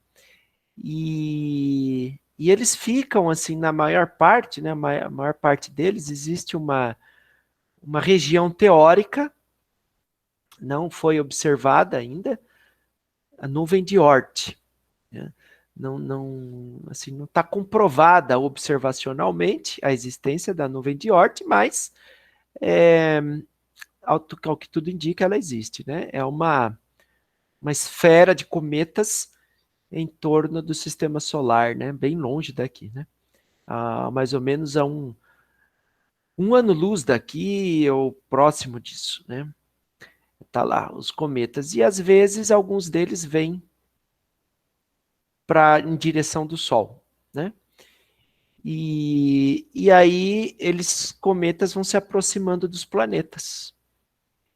[SPEAKER 3] E eles ficam, assim, na maior parte, né, a maior parte deles, existe uma região teórica, não foi observada ainda, a nuvem de Oort, né? Não está comprovada observacionalmente a existência da nuvem de Oort, mas ao que tudo indica, ela existe, né? É uma esfera de cometas em torno do sistema solar, né? Bem longe daqui, né? Mais ou menos a um ano-luz daqui ou próximo disso, né? Tá lá os cometas, e às vezes alguns deles vêm em direção do Sol, né? E aí cometas vão se aproximando dos planetas.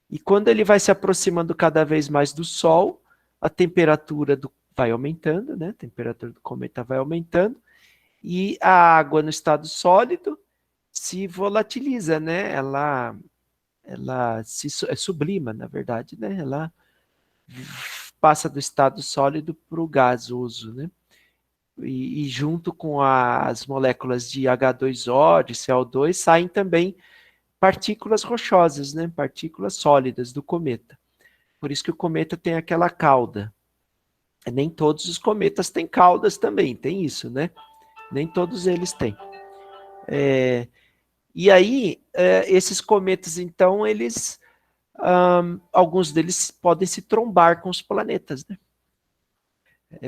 [SPEAKER 3] E quando ele vai se aproximando cada vez mais do Sol, a temperatura vai aumentando, né? A temperatura do cometa vai aumentando, e a água no estado sólido se volatiliza, né? Ela se sublima, na verdade, né? Ela passa do estado sólido para o gasoso, né? E junto com as moléculas de H2O, de CO2, saem também partículas rochosas, né? Partículas sólidas do cometa. Por isso que o cometa tem aquela cauda. Nem todos os cometas têm caudas também, tem isso, né? Nem todos eles têm. E aí, esses cometas, então, alguns deles podem se trombar com os planetas, né?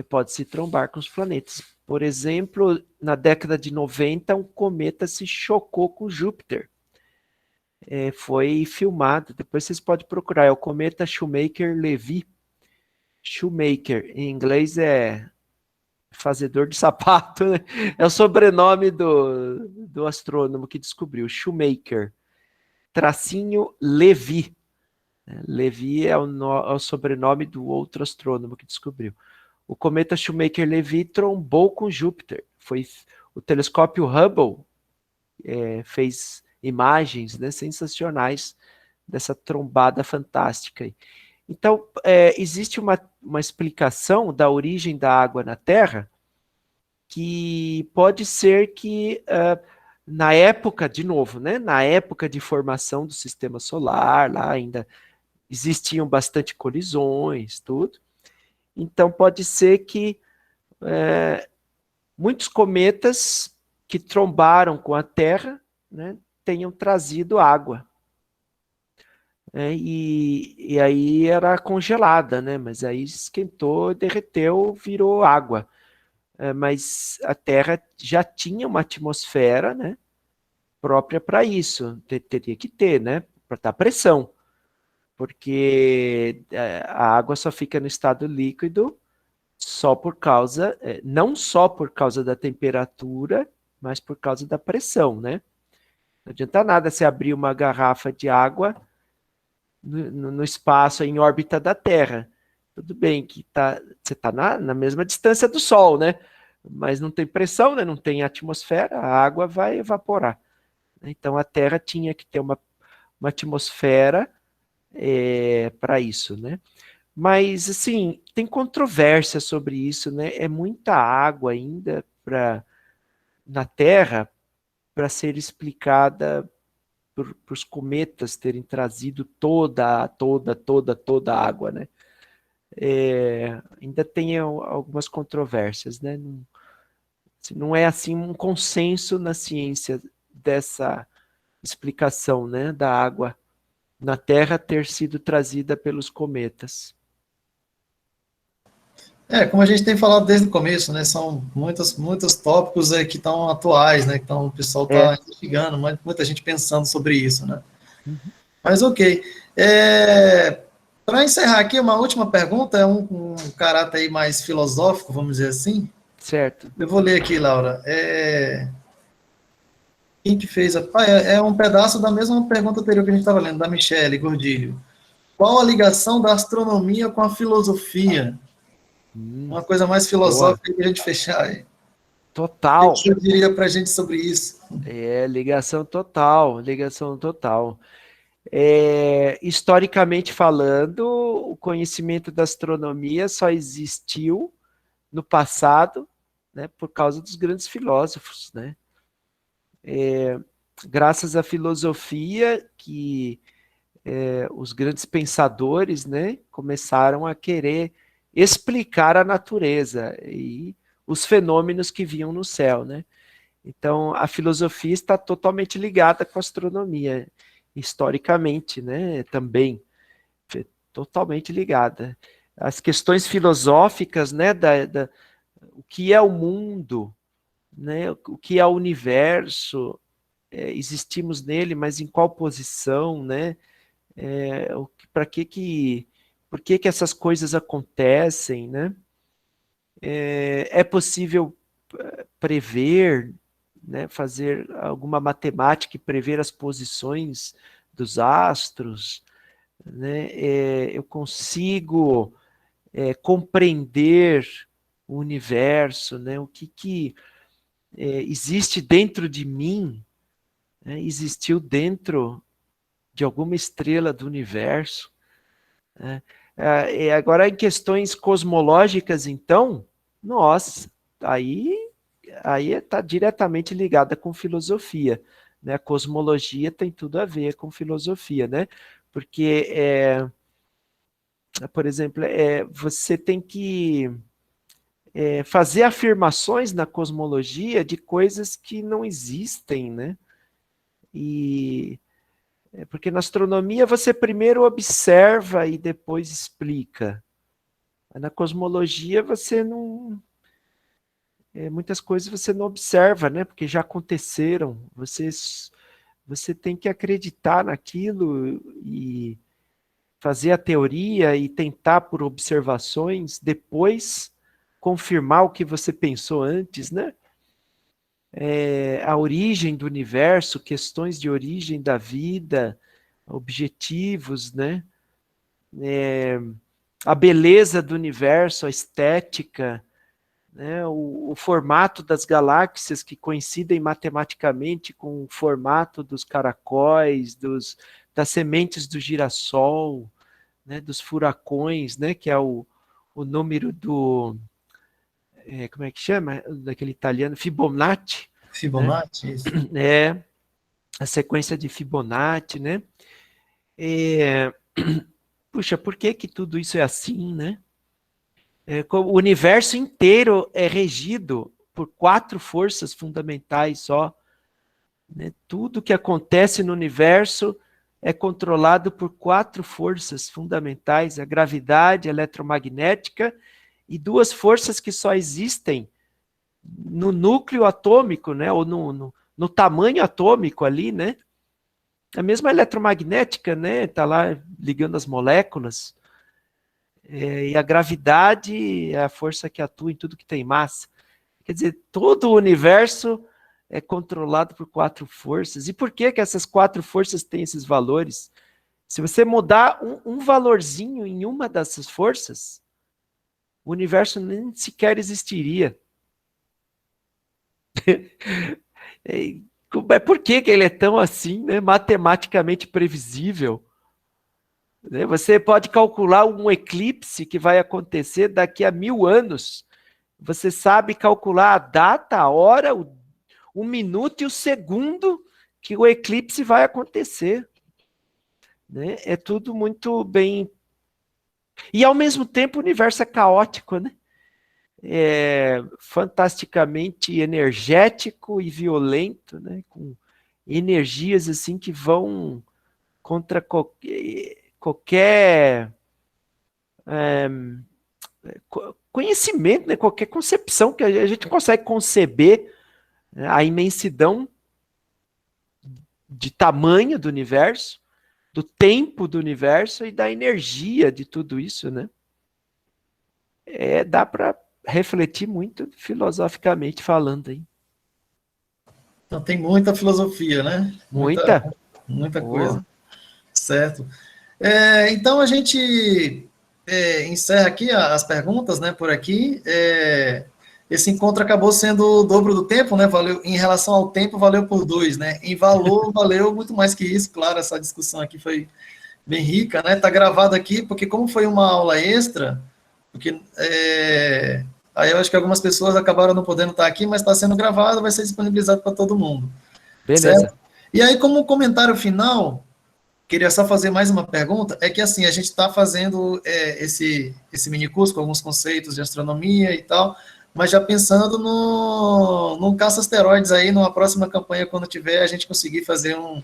[SPEAKER 3] Pode se trombar com os planetas. Por exemplo, na década de 90, um cometa se chocou com Júpiter. Foi filmado, depois vocês podem procurar, é o cometa Shoemaker-Levy. Shoemaker, em inglês é fazedor de sapato, né? É o sobrenome do astrônomo que descobriu, Shoemaker, _Levy. Levy é o sobrenome do outro astrônomo que descobriu. O cometa Shoemaker-Levy trombou com Júpiter. O telescópio Hubble fez imagens, né, sensacionais dessa trombada fantástica. Então, existe uma explicação da origem da água na Terra que pode ser que, na época, de novo, né, na época de formação do sistema solar, lá ainda existiam bastante colisões, tudo. Então, pode ser que muitos cometas que trombaram com a Terra, né, tenham trazido água. E aí era congelada, né? Mas aí esquentou, derreteu, virou água. Mas a Terra já tinha uma atmosfera, né, própria para isso. Teria que ter, né? Para dar pressão. Porque a água só fica no estado líquido só por causa, não só por causa da temperatura, mas por causa da pressão, né? Não adianta nada você abrir uma garrafa de água no espaço, em órbita da Terra. Tudo bem que você está na mesma distância do Sol, né? Mas não tem pressão, né? Não tem atmosfera, a água vai evaporar. Então a Terra tinha que ter uma atmosfera para isso, né? Mas, assim, tem controvérsia sobre isso, né? É muita água ainda na Terra para ser explicada por os cometas terem trazido toda a água, né? Ainda tem algumas controvérsias, né? Não é assim um consenso na ciência dessa explicação, né, da água na Terra ter sido trazida pelos cometas.
[SPEAKER 1] Como a gente tem falado desde o começo, né? São muitos tópicos aí que estão atuais, né? Então o pessoal está investigando, muita gente pensando sobre isso, né? Mas ok. Para encerrar aqui, uma última pergunta, é um caráter aí mais filosófico, vamos dizer assim.
[SPEAKER 3] Certo.
[SPEAKER 1] Eu vou ler aqui, Laura. Quem que fez? É um pedaço da mesma pergunta anterior que a gente estava lendo, da Michele Gordilho. Qual a ligação da astronomia com a filosofia? Uma coisa mais filosófica que a gente fechar aí.
[SPEAKER 3] Total.
[SPEAKER 1] O que você diria para a gente sobre isso?
[SPEAKER 3] Ligação total, ligação total. Historicamente falando, o conhecimento da astronomia só existiu no passado, né, por causa dos grandes filósofos, né? Graças à filosofia que os grandes pensadores, né, começaram a querer explicar a natureza e os fenômenos que vinham no céu, né? Então, a filosofia está totalmente ligada com a astronomia, historicamente, né, também, totalmente ligada. As questões filosóficas, né, o que é o mundo, né, o que é o universo, existimos nele, mas em qual posição, né, por que essas coisas acontecem, né? É possível prever, né, fazer alguma matemática e prever as posições dos astros, né? Eu consigo compreender o universo, né? O que existe dentro de mim, né? Existiu dentro de alguma estrela do universo, né? Agora, em questões cosmológicas, então, nossa, aí está diretamente ligada com filosofia, né? A cosmologia tem tudo a ver com filosofia, né? Porque, por exemplo, você tem que fazer afirmações na cosmologia de coisas que não existem, né? Porque na astronomia você primeiro observa e depois explica. Na cosmologia você não... muitas coisas você não observa, né? Porque já aconteceram. Você tem que acreditar naquilo e fazer a teoria e tentar por observações, depois confirmar o que você pensou antes, né? A origem do universo, questões de origem da vida, objetivos, né? A beleza do universo, a estética, né? O formato das galáxias que coincidem matematicamente com o formato dos caracóis, das sementes do girassol, né, dos furacões, né, que é o número do, como é que chama? Daquele italiano, Fibonacci.
[SPEAKER 1] Fibonacci, isso.
[SPEAKER 3] É, a sequência de Fibonacci, né? Puxa, por que que tudo isso é assim, né? O universo inteiro é regido por 4 forças fundamentais só, né? Tudo que acontece no universo é controlado por 4 forças fundamentais, a gravidade, a eletromagnética e 2 forças que só existem no núcleo atômico, né? Ou no tamanho atômico ali, né? A mesma eletromagnética, né? Tá lá ligando as moléculas. E a gravidade é a força que atua em tudo que tem massa. Quer dizer, todo o universo é controlado por 4 forças. E por que que essas 4 forças têm esses valores? Se você mudar um valorzinho em uma dessas forças, o universo nem sequer existiria. Por que que ele é tão assim, né, matematicamente previsível? Você pode calcular um eclipse que vai acontecer daqui a 1000 anos. Você sabe calcular a data, a hora, o minuto e o segundo que o eclipse vai acontecer. Né? É tudo muito bem... E, ao mesmo tempo, o universo é caótico, né? É fantasticamente energético e violento, né? Com energias assim que vão contra qualquer conhecimento, né? Qualquer concepção que a gente consegue conceber, né? A imensidão de tamanho do universo, do tempo do universo e da energia de tudo isso, né? Dá para refletir muito filosoficamente falando aí.
[SPEAKER 1] Então tem muita filosofia, né?
[SPEAKER 3] Muita
[SPEAKER 1] Coisa. Certo. Então a gente encerra aqui as perguntas, né, por aqui. Esse encontro acabou sendo o dobro do tempo, né? Valeu, em relação ao tempo, valeu por 2, né? Em valor, valeu muito mais que isso. Claro, essa discussão aqui foi bem rica, né? Tá gravado aqui, porque como foi uma aula extra, porque aí eu acho que algumas pessoas acabaram não podendo estar aqui, mas está sendo gravado, vai ser disponibilizado para todo mundo.
[SPEAKER 3] Beleza.
[SPEAKER 1] Certo? E aí, como comentário final, queria só fazer mais uma pergunta, é que assim, a gente está fazendo esse mini curso com alguns conceitos de astronomia e tal, mas já pensando no caça-asteroides aí, numa próxima campanha, quando tiver, a gente conseguir fazer um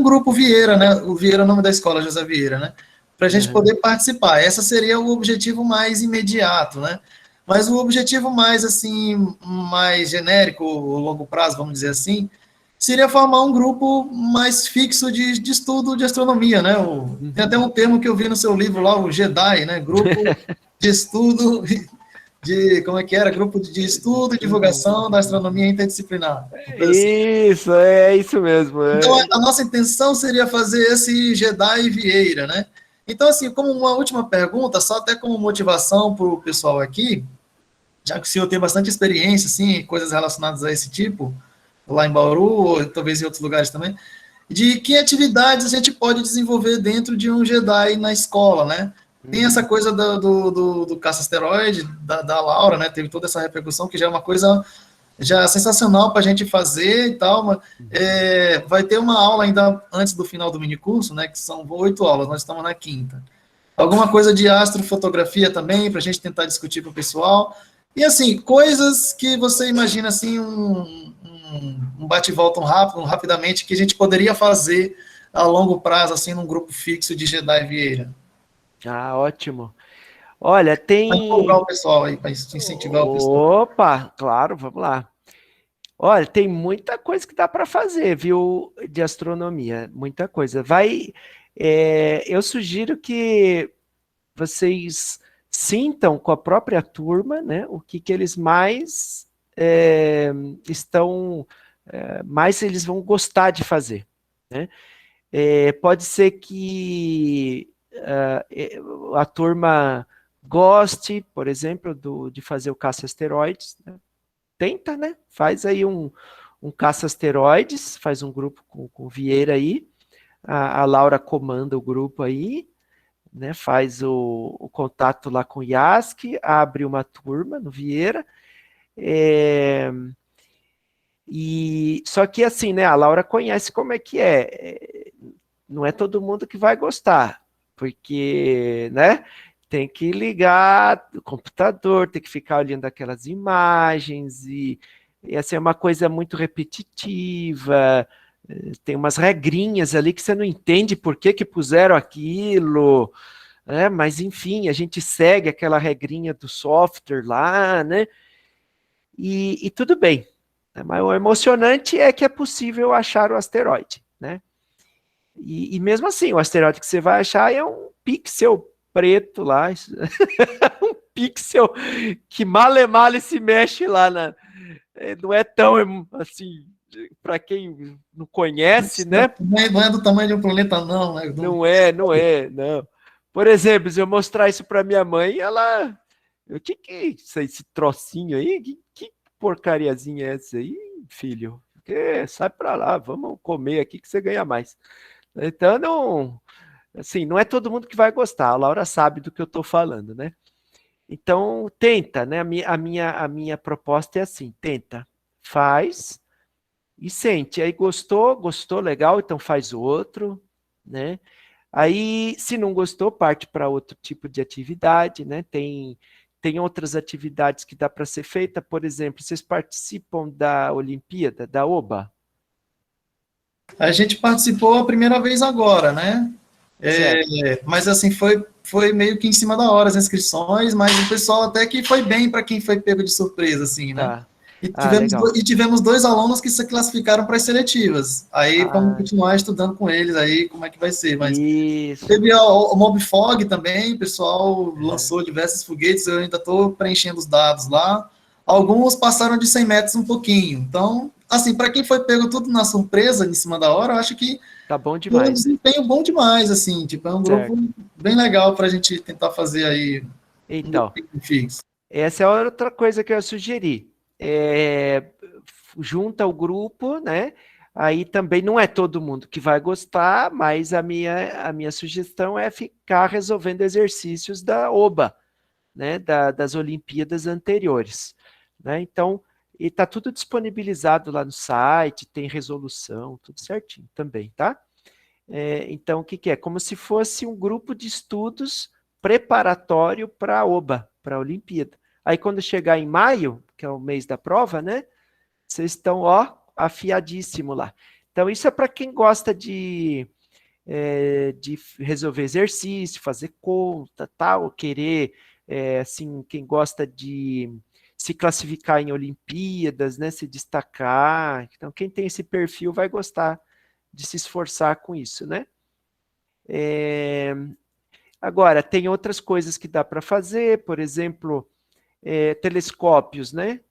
[SPEAKER 1] grupo Vieira, né? O Vieira é o nome da escola, José Vieira, né? Para a gente poder participar. Esse seria o objetivo mais imediato, né? Mas o objetivo mais, assim, mais genérico, longo prazo, vamos dizer assim, seria formar um grupo mais fixo de estudo de astronomia, né? Tem até um termo que eu vi no seu livro lá, o JEDI, né? Grupo de estudo como é que era? Grupo de estudo e divulgação da astronomia interdisciplinar.
[SPEAKER 3] Isso, é isso mesmo.
[SPEAKER 1] Então, a nossa intenção seria fazer esse JEDI Vieira, né? Então, assim, como uma última pergunta, só até como motivação para o pessoal aqui, já que o senhor tem bastante experiência, assim, coisas relacionadas a esse tipo, lá em Bauru, ou talvez em outros lugares também, de que atividades a gente pode desenvolver dentro de um JEDI na escola, né? Tem essa coisa do caça-asteroide, da Laura, né? Teve toda essa repercussão, que já é uma coisa já sensacional para a gente fazer e tal. Mas, vai ter uma aula ainda antes do final do minicurso, né? Que são 8 aulas, nós estamos na 5ª. Alguma coisa de astrofotografia também, para a gente tentar discutir para o pessoal. E, assim, coisas que você imagina, assim, um bate-volta rapidamente, que a gente poderia fazer a longo prazo, assim, num grupo fixo de JEDI Vieira.
[SPEAKER 3] Ótimo. Olha, tem...
[SPEAKER 1] Para empolgar o pessoal aí, para incentivar o pessoal.
[SPEAKER 3] Opa, claro, vamos lá. Olha, tem muita coisa que dá para fazer, viu, de astronomia, muita coisa. Eu sugiro que vocês sintam com a própria turma, né, o que eles mais mais eles vão gostar de fazer, né? Pode ser que a turma goste, por exemplo, de fazer o caça-asteroides, né? Tenta, né? Faz aí um caça-asteroides, faz um grupo com o Vieira aí, a Laura comanda o grupo aí, né? Faz o contato lá com o IASC, abre uma turma no Vieira, e só que assim, né? A Laura conhece como é que é. Não é todo mundo que vai gostar, porque, né? Tem que ligar o computador, tem que ficar olhando aquelas imagens e essa é uma coisa muito repetitiva. Tem umas regrinhas ali que você não entende por que puseram aquilo, né? Mas enfim, a gente segue aquela regrinha do software lá, né? E tudo bem. Mas o emocionante é que é possível achar o asteroide, né? E mesmo assim, o asteroide que você vai achar é um pixel preto lá, um pixel que male se mexe lá não é tão assim, para quem não conhece, né?
[SPEAKER 1] Não é do tamanho de um planeta, não, né?
[SPEAKER 3] Não. Por exemplo, se eu mostrar isso para minha mãe, ela, o que é isso, esse trocinho aí? Que porcariazinha é essa aí, filho? Sai para lá, vamos comer aqui que você ganha mais. Então, não, assim, não é todo mundo que vai gostar. A Laura sabe do que eu estou falando, né? Então, tenta, né? A minha proposta é assim: tenta, faz e sente. Aí gostou, legal, então faz outro, né? Aí, se não gostou, parte para outro tipo de atividade, né? Tem outras atividades que dá para ser feita. Por exemplo, vocês participam da Olimpíada, da OBA?
[SPEAKER 1] A gente participou a primeira vez agora, né? Mas assim, foi meio que em cima da hora as inscrições, mas o pessoal até que foi bem para quem foi pego de surpresa, assim, né?
[SPEAKER 3] Tá.
[SPEAKER 1] E
[SPEAKER 3] Legal.
[SPEAKER 1] tivemos 2 alunos que se classificaram para as seletivas. Aí vamos continuar estudando com eles aí como é que vai ser. Mas
[SPEAKER 3] isso.
[SPEAKER 1] teve o Mobfog também, o pessoal lançou diversos foguetes, eu ainda estou preenchendo os dados lá. Alguns passaram de 100 metros um pouquinho. Então, assim, para quem foi pego tudo na surpresa, em cima da hora, eu acho que
[SPEAKER 3] Tá bom
[SPEAKER 1] foi um
[SPEAKER 3] demais.
[SPEAKER 1] desempenho bom demais, assim, tipo, é um grupo bem legal para a gente tentar fazer aí
[SPEAKER 3] Então,
[SPEAKER 1] um fixo.
[SPEAKER 3] essa é outra coisa que eu sugeri. Junta o grupo, né? Aí também não é todo mundo que vai gostar, mas a minha sugestão é ficar resolvendo exercícios da OBA, né? Das Olimpíadas anteriores, né? Então, e tá tudo disponibilizado lá no site, tem resolução, tudo certinho também, tá? Então, o que é? Como se fosse um grupo de estudos preparatório para a OBA, para a Olimpíada. Aí, quando chegar em maio, que é o mês da prova, né? Vocês estão, afiadíssimo lá. Então, isso é para quem gosta de resolver exercício, fazer conta, tal, querer, assim, quem gosta de se classificar em Olimpíadas, né? Se destacar. Então, quem tem esse perfil vai gostar de se esforçar com isso, né? Agora, tem outras coisas que dá para fazer, por exemplo, telescópios, né?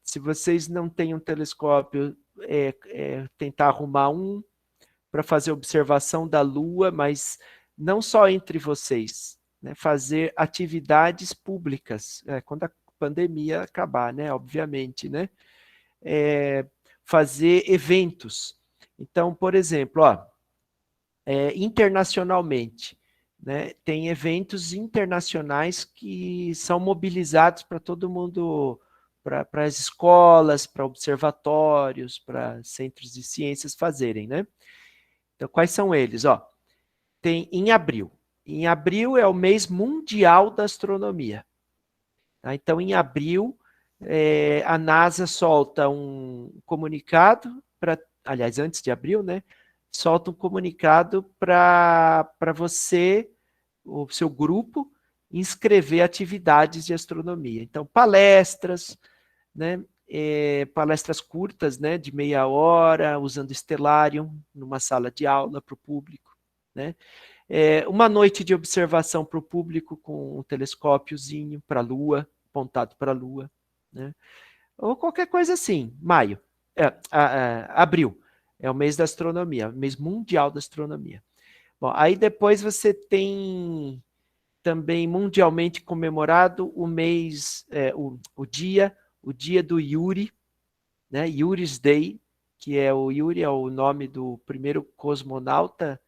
[SPEAKER 3] Se vocês não têm um telescópio, tentar arrumar um para fazer observação da Lua, mas não só entre vocês, né? Fazer atividades públicas, quando a pandemia acabar, né? Obviamente, né? Fazer eventos. Então, por exemplo, internacionalmente, né, tem eventos internacionais que são mobilizados para todo mundo, para as escolas, para observatórios, para centros de ciências fazerem, né? Então, quais são eles? Tem em abril. Em abril é o mês mundial da astronomia. Tá? Então, em abril, a NASA solta um comunicado, aliás, antes de abril, né? Solta um comunicado para você, o seu grupo, inscrever atividades de astronomia. Então, palestras, né? Palestras curtas, né? De meia hora, usando Stellarium, numa sala de aula para o público, né? Uma noite de observação para o público com um telescópiozinho para a Lua, apontado para a Lua, né? Ou qualquer coisa assim. Abril é o mês da astronomia, mês mundial da astronomia. Bom, aí depois você tem também mundialmente comemorado o mês, o dia do Yuri, né? Yuri's Day, que o Yuri é o nome do primeiro cosmonauta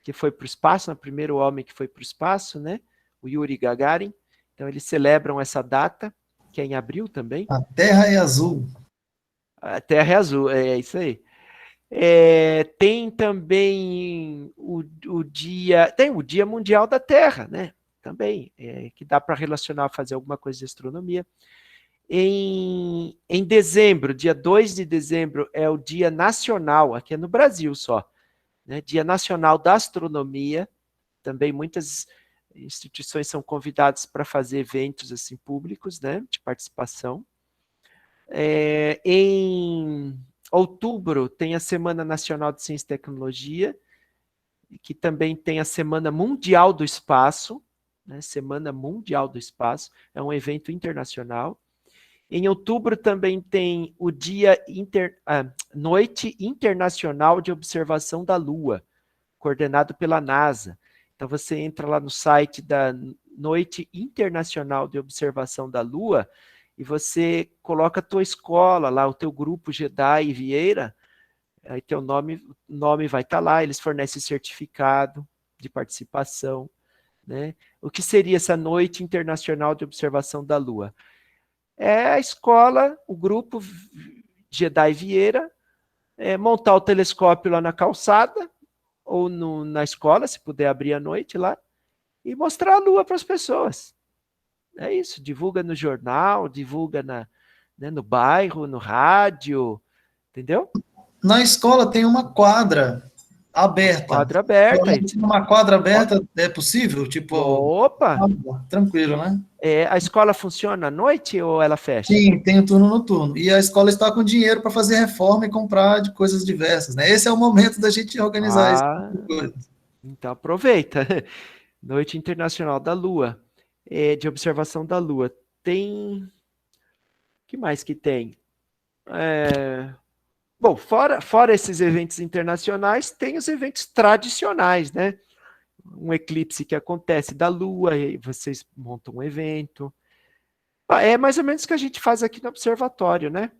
[SPEAKER 3] que foi para o espaço, o primeiro homem que foi para o espaço, né? O Yuri Gagarin. Então, eles celebram essa data, que é em abril também.
[SPEAKER 1] A Terra é azul.
[SPEAKER 3] A Terra é azul, é isso aí. Tem também o dia... Tem o Dia Mundial da Terra, né? Também, que dá para relacionar, fazer alguma coisa de astronomia. Em dezembro, dia 2 de dezembro, é o Dia Nacional, aqui é no Brasil só, né? Dia Nacional da Astronomia. Também muitas instituições são convidadas para fazer eventos assim, públicos, né, de participação. Em outubro, tem a Semana Nacional de Ciência e Tecnologia, que também tem a Semana Mundial do Espaço, né, Semana Mundial do Espaço, é um evento internacional. Em outubro também tem o Noite Internacional de Observação da Lua, coordenado pela NASA. Então você entra lá no site da Noite Internacional de Observação da Lua e você coloca a tua escola lá, o teu grupo Jedi Vieira, aí teu nome vai estar lá, eles fornecem certificado de participação, né? O que seria essa Noite Internacional de Observação da Lua? É a escola, o grupo Jedi Vieira, montar o telescópio lá na calçada, ou na escola, se puder abrir à noite lá, e mostrar a Lua para as pessoas. É isso, divulga no jornal, divulga no bairro, no rádio, entendeu?
[SPEAKER 1] Na escola tem uma quadra aberta.
[SPEAKER 3] Quadra aberta.
[SPEAKER 1] Uma quadra aberta é possível? Tipo,
[SPEAKER 3] opa!
[SPEAKER 1] Tranquilo, né?
[SPEAKER 3] A escola funciona à noite ou ela fecha?
[SPEAKER 1] Sim, tem o turno noturno. E a escola está com dinheiro para fazer reforma e comprar de coisas diversas, né? Esse é o momento da gente organizar isso.
[SPEAKER 3] Então aproveita. Noite Internacional da Lua, de observação da Lua. Tem... O que mais que tem? Bom, fora esses eventos internacionais, tem os eventos tradicionais, né? Um eclipse que acontece da Lua, e vocês montam um evento. É mais ou menos o que a gente faz aqui no observatório, né?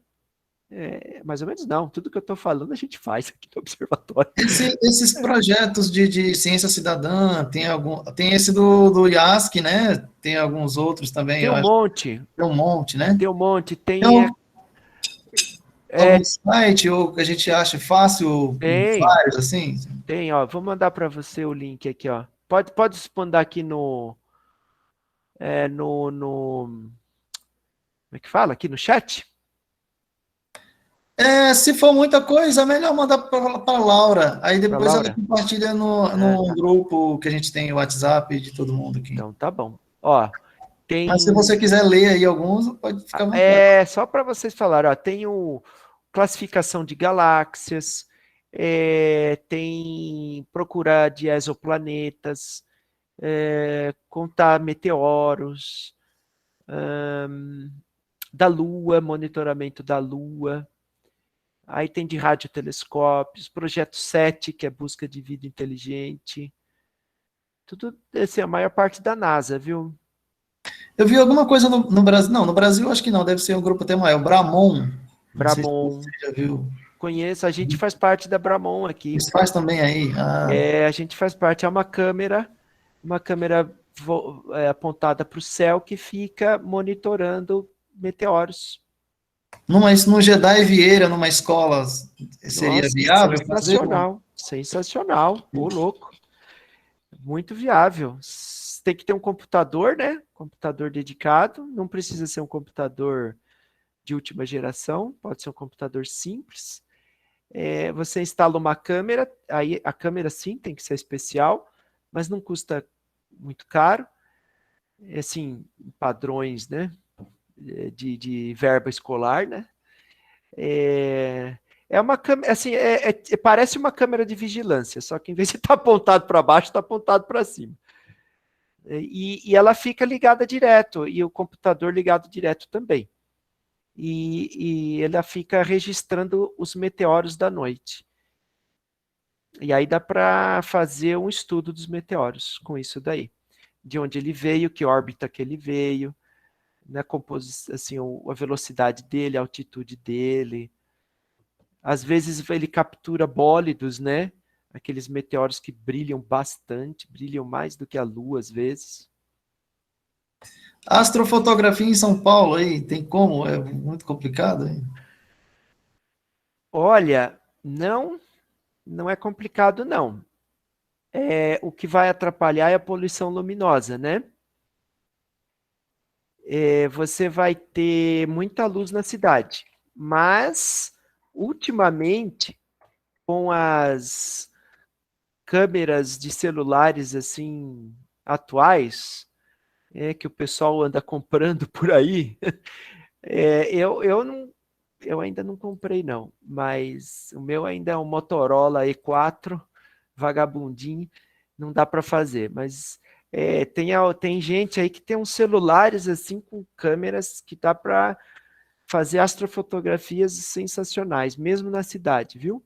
[SPEAKER 3] Mais ou menos não, tudo que eu estou falando a gente faz aqui no observatório.
[SPEAKER 1] Esses projetos de ciência cidadã, tem esse do IASC, né? Tem alguns outros também.
[SPEAKER 3] Tem um monte.
[SPEAKER 1] Tem um monte, né?
[SPEAKER 3] Tem um monte, tem...
[SPEAKER 1] algum site ou que a gente acha fácil, vários, assim?
[SPEAKER 3] Tem, ó, vou mandar para você o link aqui, ó. Pode mandar aqui no... como é que fala? Aqui no chat?
[SPEAKER 1] Se for muita coisa, é melhor mandar para a Laura. Aí depois ela compartilha no grupo que a gente tem, o WhatsApp de todo mundo aqui.
[SPEAKER 3] Então, tá bom. Ó, tem...
[SPEAKER 1] Mas se você quiser ler aí alguns, pode ficar à vontade.
[SPEAKER 3] Só para vocês falarem, ó, tem classificação de galáxias, tem procurar de exoplanetas, contar meteoros, da Lua, monitoramento da Lua. Aí tem de radiotelescópios, projeto 7, que é busca de vida inteligente. Tudo, assim, a maior parte da NASA, viu?
[SPEAKER 1] Eu vi alguma coisa no Brasil. Não, no Brasil acho que não, deve ser um grupo até maior. Bramon.
[SPEAKER 3] Bramon.
[SPEAKER 1] Você já viu?
[SPEAKER 3] Conheço, a gente faz parte da Bramon aqui.
[SPEAKER 1] Isso faz também aí?
[SPEAKER 3] A gente faz parte, é uma câmera apontada para o céu que fica monitorando meteoros.
[SPEAKER 1] No Jedi Vieira, numa escola, seria viável fazer?
[SPEAKER 3] Sensacional, louco. Muito viável. Tem que ter um computador, né? Computador dedicado, não precisa ser um computador de última geração, pode ser um computador simples. Você instala uma câmera, aí a câmera sim tem que ser especial, mas não custa muito caro. Assim, padrões, né? De verba escolar, né? Uma câmera, assim, parece uma câmera de vigilância, só que em vez de estar apontado para baixo, está apontado para cima. E ela fica ligada direto, e o computador ligado direto também. E ela fica registrando os meteoros da noite. E aí dá para fazer um estudo dos meteoros com isso daí. De onde ele veio, que órbita que ele veio, né, assim, a velocidade dele, a altitude dele. Às vezes ele captura bólidos, né? aqueles meteoros que brilham bastante, brilham mais do que a Lua às vezes.
[SPEAKER 1] Astrofotografia em São Paulo aí, tem como? É muito complicado, hein?
[SPEAKER 3] Olha, não é complicado, não. O que vai atrapalhar é a poluição luminosa, né? Você vai ter muita luz na cidade, mas, ultimamente, com as câmeras de celulares, assim, atuais, que o pessoal anda comprando por aí, eu ainda não comprei, não, mas o meu ainda é um Motorola E4, vagabundinho, não dá para fazer, mas tem gente aí que tem uns celulares assim com câmeras que dá para fazer astrofotografias sensacionais, mesmo na cidade, viu?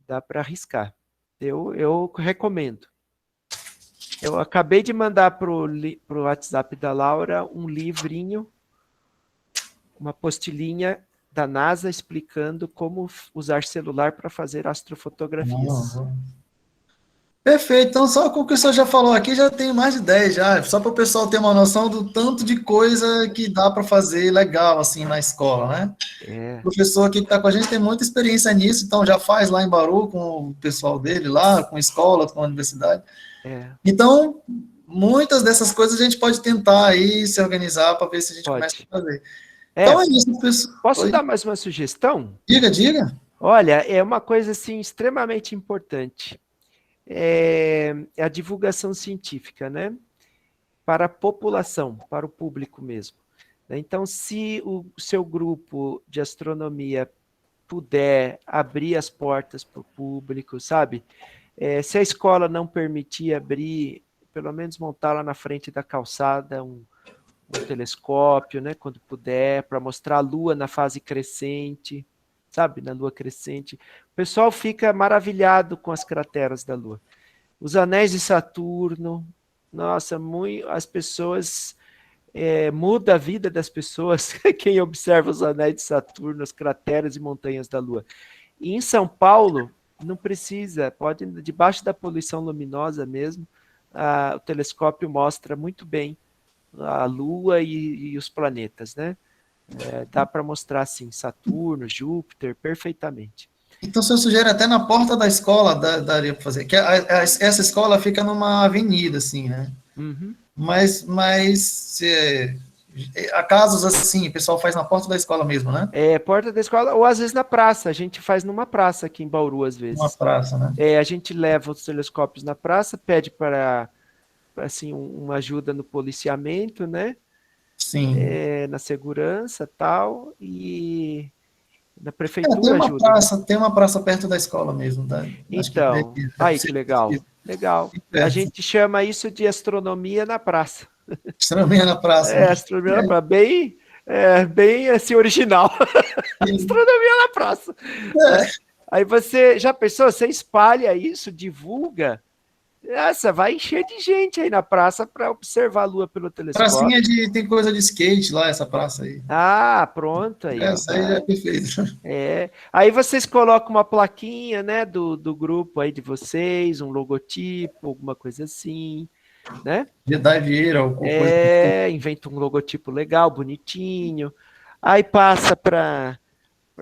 [SPEAKER 3] Dá para arriscar. Eu recomendo. Eu acabei de mandar para o WhatsApp da Laura um livrinho, uma apostilinha da NASA explicando como usar celular para fazer astrofotografias.
[SPEAKER 1] Perfeito, então só com o que o senhor já falou aqui, já tem mais de 10 já, só para o pessoal ter uma noção do tanto de coisa que dá para fazer legal, assim, na escola, né? O professor aqui que está com a gente tem muita experiência nisso, então já faz lá em Bauru com o pessoal dele lá, com a escola, com a universidade. Então, muitas dessas coisas a gente pode tentar aí se organizar para ver se a gente começa a fazer. Então é isso, pessoal.
[SPEAKER 3] Posso dar mais uma sugestão?
[SPEAKER 1] Diga.
[SPEAKER 3] Olha, é uma coisa assim extremamente importante. É a divulgação científica, né? Para a população, para o público mesmo. Então, se o seu grupo de astronomia puder abrir as portas para o público, sabe? Se a escola não permitir abrir, pelo menos montar lá na frente da calçada um telescópio, né? Quando puder, para mostrar a Lua na fase crescente, sabe? Na Lua crescente. O pessoal fica maravilhado com as crateras da Lua. Os anéis de Saturno, nossa, as pessoas, muda a vida das pessoas, quem observa os anéis de Saturno, as crateras e montanhas da Lua. E em São Paulo, não precisa, pode, debaixo da poluição luminosa mesmo, o telescópio mostra muito bem a Lua e os planetas, né? Dá para mostrar, assim, Saturno, Júpiter, perfeitamente.
[SPEAKER 1] Então, o senhor sugere até na porta da escola, daria para fazer, que essa escola fica numa avenida, assim, né?
[SPEAKER 3] Uhum.
[SPEAKER 1] Mas há casos assim, o pessoal faz na porta da escola mesmo, né?
[SPEAKER 3] Porta da escola, ou às vezes na praça, a gente faz numa praça aqui em Bauru, às vezes.
[SPEAKER 1] Uma praça, né?
[SPEAKER 3] A gente leva os telescópios na praça, pede para, assim, uma ajuda no policiamento, né?
[SPEAKER 1] Sim.
[SPEAKER 3] Na segurança e tal, e na prefeitura ajuda.
[SPEAKER 1] Tem uma praça perto da escola mesmo.
[SPEAKER 3] Então, aí que legal. Legal. A gente chama isso de astronomia na praça.
[SPEAKER 1] Astronomia na praça.
[SPEAKER 3] Astronomia na praça. Bem assim, original. Astronomia na praça. Aí você, já pensou, você espalha isso, divulga, vai encher de gente aí na praça para observar a Lua pelo telescópio.
[SPEAKER 1] Pracinha tem coisa de skate lá, essa praça aí.
[SPEAKER 3] Ah, pronto aí.
[SPEAKER 1] Essa aí já é perfeito.
[SPEAKER 3] Aí vocês colocam uma plaquinha, né, do grupo aí de vocês, um logotipo, alguma coisa assim, né?
[SPEAKER 1] Jedi Vieira, alguma coisa.
[SPEAKER 3] Inventa um logotipo legal, bonitinho. Aí passa para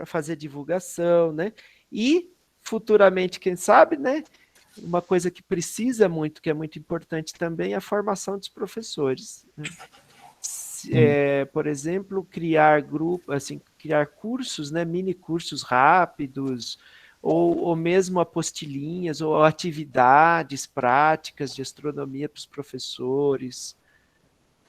[SPEAKER 3] fazer divulgação, né? E futuramente, quem sabe, né? Uma coisa que precisa muito, que é muito importante também, é a formação dos professores. Né? Por exemplo, criar criar cursos, né? Mini cursos rápidos, ou mesmo apostilinhas, ou atividades práticas de astronomia para os professores.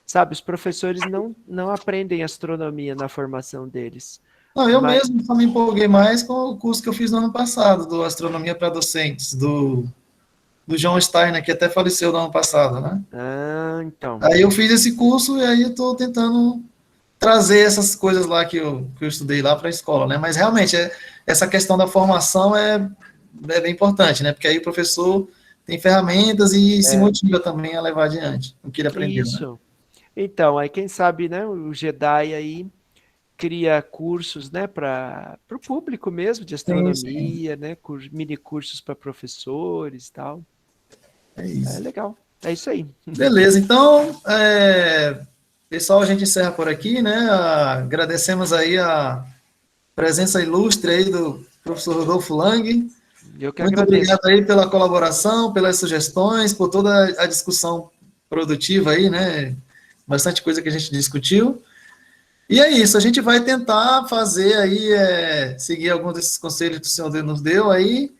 [SPEAKER 3] Sabe, os professores não aprendem astronomia na formação deles.
[SPEAKER 1] Não, eu mesmo só me empolguei mais com o curso que eu fiz no ano passado, do Astronomia para Docentes, do João Steiner, que até faleceu no ano passado, né?
[SPEAKER 3] Então.
[SPEAKER 1] Aí eu fiz esse curso e aí eu estou tentando trazer essas coisas lá que eu estudei lá para a escola, né? Mas realmente, essa questão da formação é bem importante, né? Porque aí o professor tem ferramentas e se motiva também a levar adiante o que ele aprendeu.
[SPEAKER 3] Isso.
[SPEAKER 1] Né?
[SPEAKER 3] Então, aí quem sabe, né, o Jedi aí cria cursos, né, para o público mesmo, de astronomia, né, mini cursos para professores e tal.
[SPEAKER 1] É isso.
[SPEAKER 3] É legal. É isso aí.
[SPEAKER 1] Beleza, então, pessoal, a gente encerra por aqui, né? Agradecemos aí a presença ilustre aí do professor Rodolfo Lang.
[SPEAKER 3] Eu que
[SPEAKER 1] Muito
[SPEAKER 3] agradeço.
[SPEAKER 1] obrigado aí pela colaboração, pelas sugestões, por toda a discussão produtiva aí, né? Bastante coisa que a gente discutiu. E é isso, a gente vai tentar fazer aí, seguir alguns desses conselhos que o senhor nos deu aí.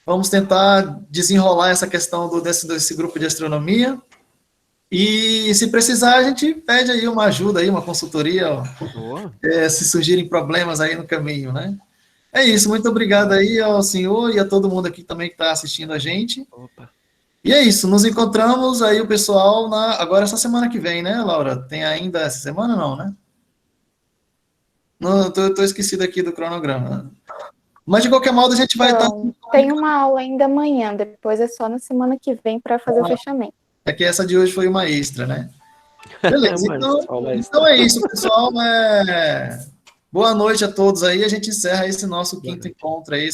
[SPEAKER 1] Vamos tentar desenrolar essa questão desse grupo de astronomia. E se precisar, a gente pede aí uma ajuda, aí, uma consultoria, se surgirem problemas aí no caminho, né? É isso, muito obrigado aí ao senhor e a todo mundo aqui também que está assistindo a gente.
[SPEAKER 3] Opa.
[SPEAKER 1] E é isso, nos encontramos aí o pessoal agora essa semana que vem, né, Laura? Tem ainda essa semana não, né? Não, tô esquecido aqui do cronograma. Mas de qualquer modo a gente vai estar...
[SPEAKER 2] Tem uma aula ainda amanhã, depois é só na semana que vem para fazer o fechamento.
[SPEAKER 1] É que essa de hoje foi uma extra, né? Beleza, então é isso, pessoal. Boa noite a todos aí. A gente encerra esse nosso quinto encontro aí,